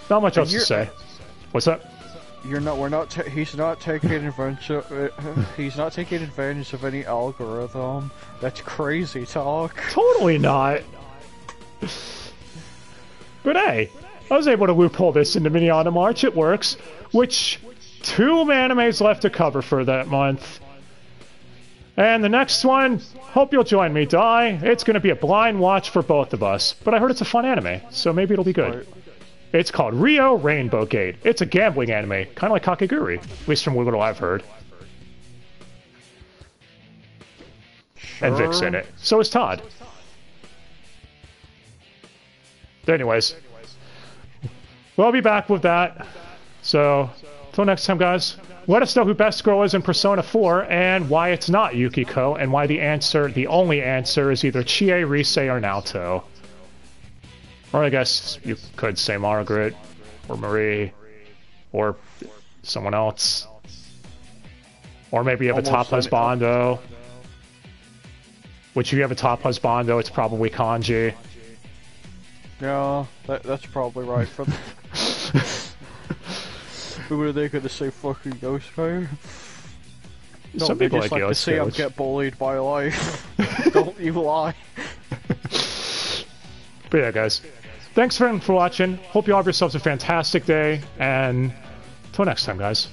Not much else to say. What's up? He's not taking advantage of any algorithm. That's crazy talk. Totally not. But hey, I was able to loophole this into Mignogna March. It works. Which 2 animes left to cover for that month. And the next one, hope you'll join me, Dai. It's going to be a blind watch for both of us, but I heard it's a fun anime, so maybe it'll be good. Right. It's called Rio Rainbow Gate. It's a gambling anime, kind of like Kakegurui, at least from what I've heard. Sure. And Vic's in it. So is Todd. But anyways, we'll be back with that. So, till next time, guys. Let us know who Best Girl is in Persona 4 and why it's not Yukiko, and why the only answer is either Chie, Rise, or Naoto. Or I guess you could say Margaret, or Marie, or someone else. Or maybe you have a top husbando. Which if you have a top husbando, it's probably Kanji. Yeah, that's probably right. But who are they going to say fucking Ghostfire? No, Some they people just like to say I Ghost. get bullied by life. Don't you lie. But yeah, guys. Thanks for watching. Hope you all have yourselves a fantastic day. And till next time, guys.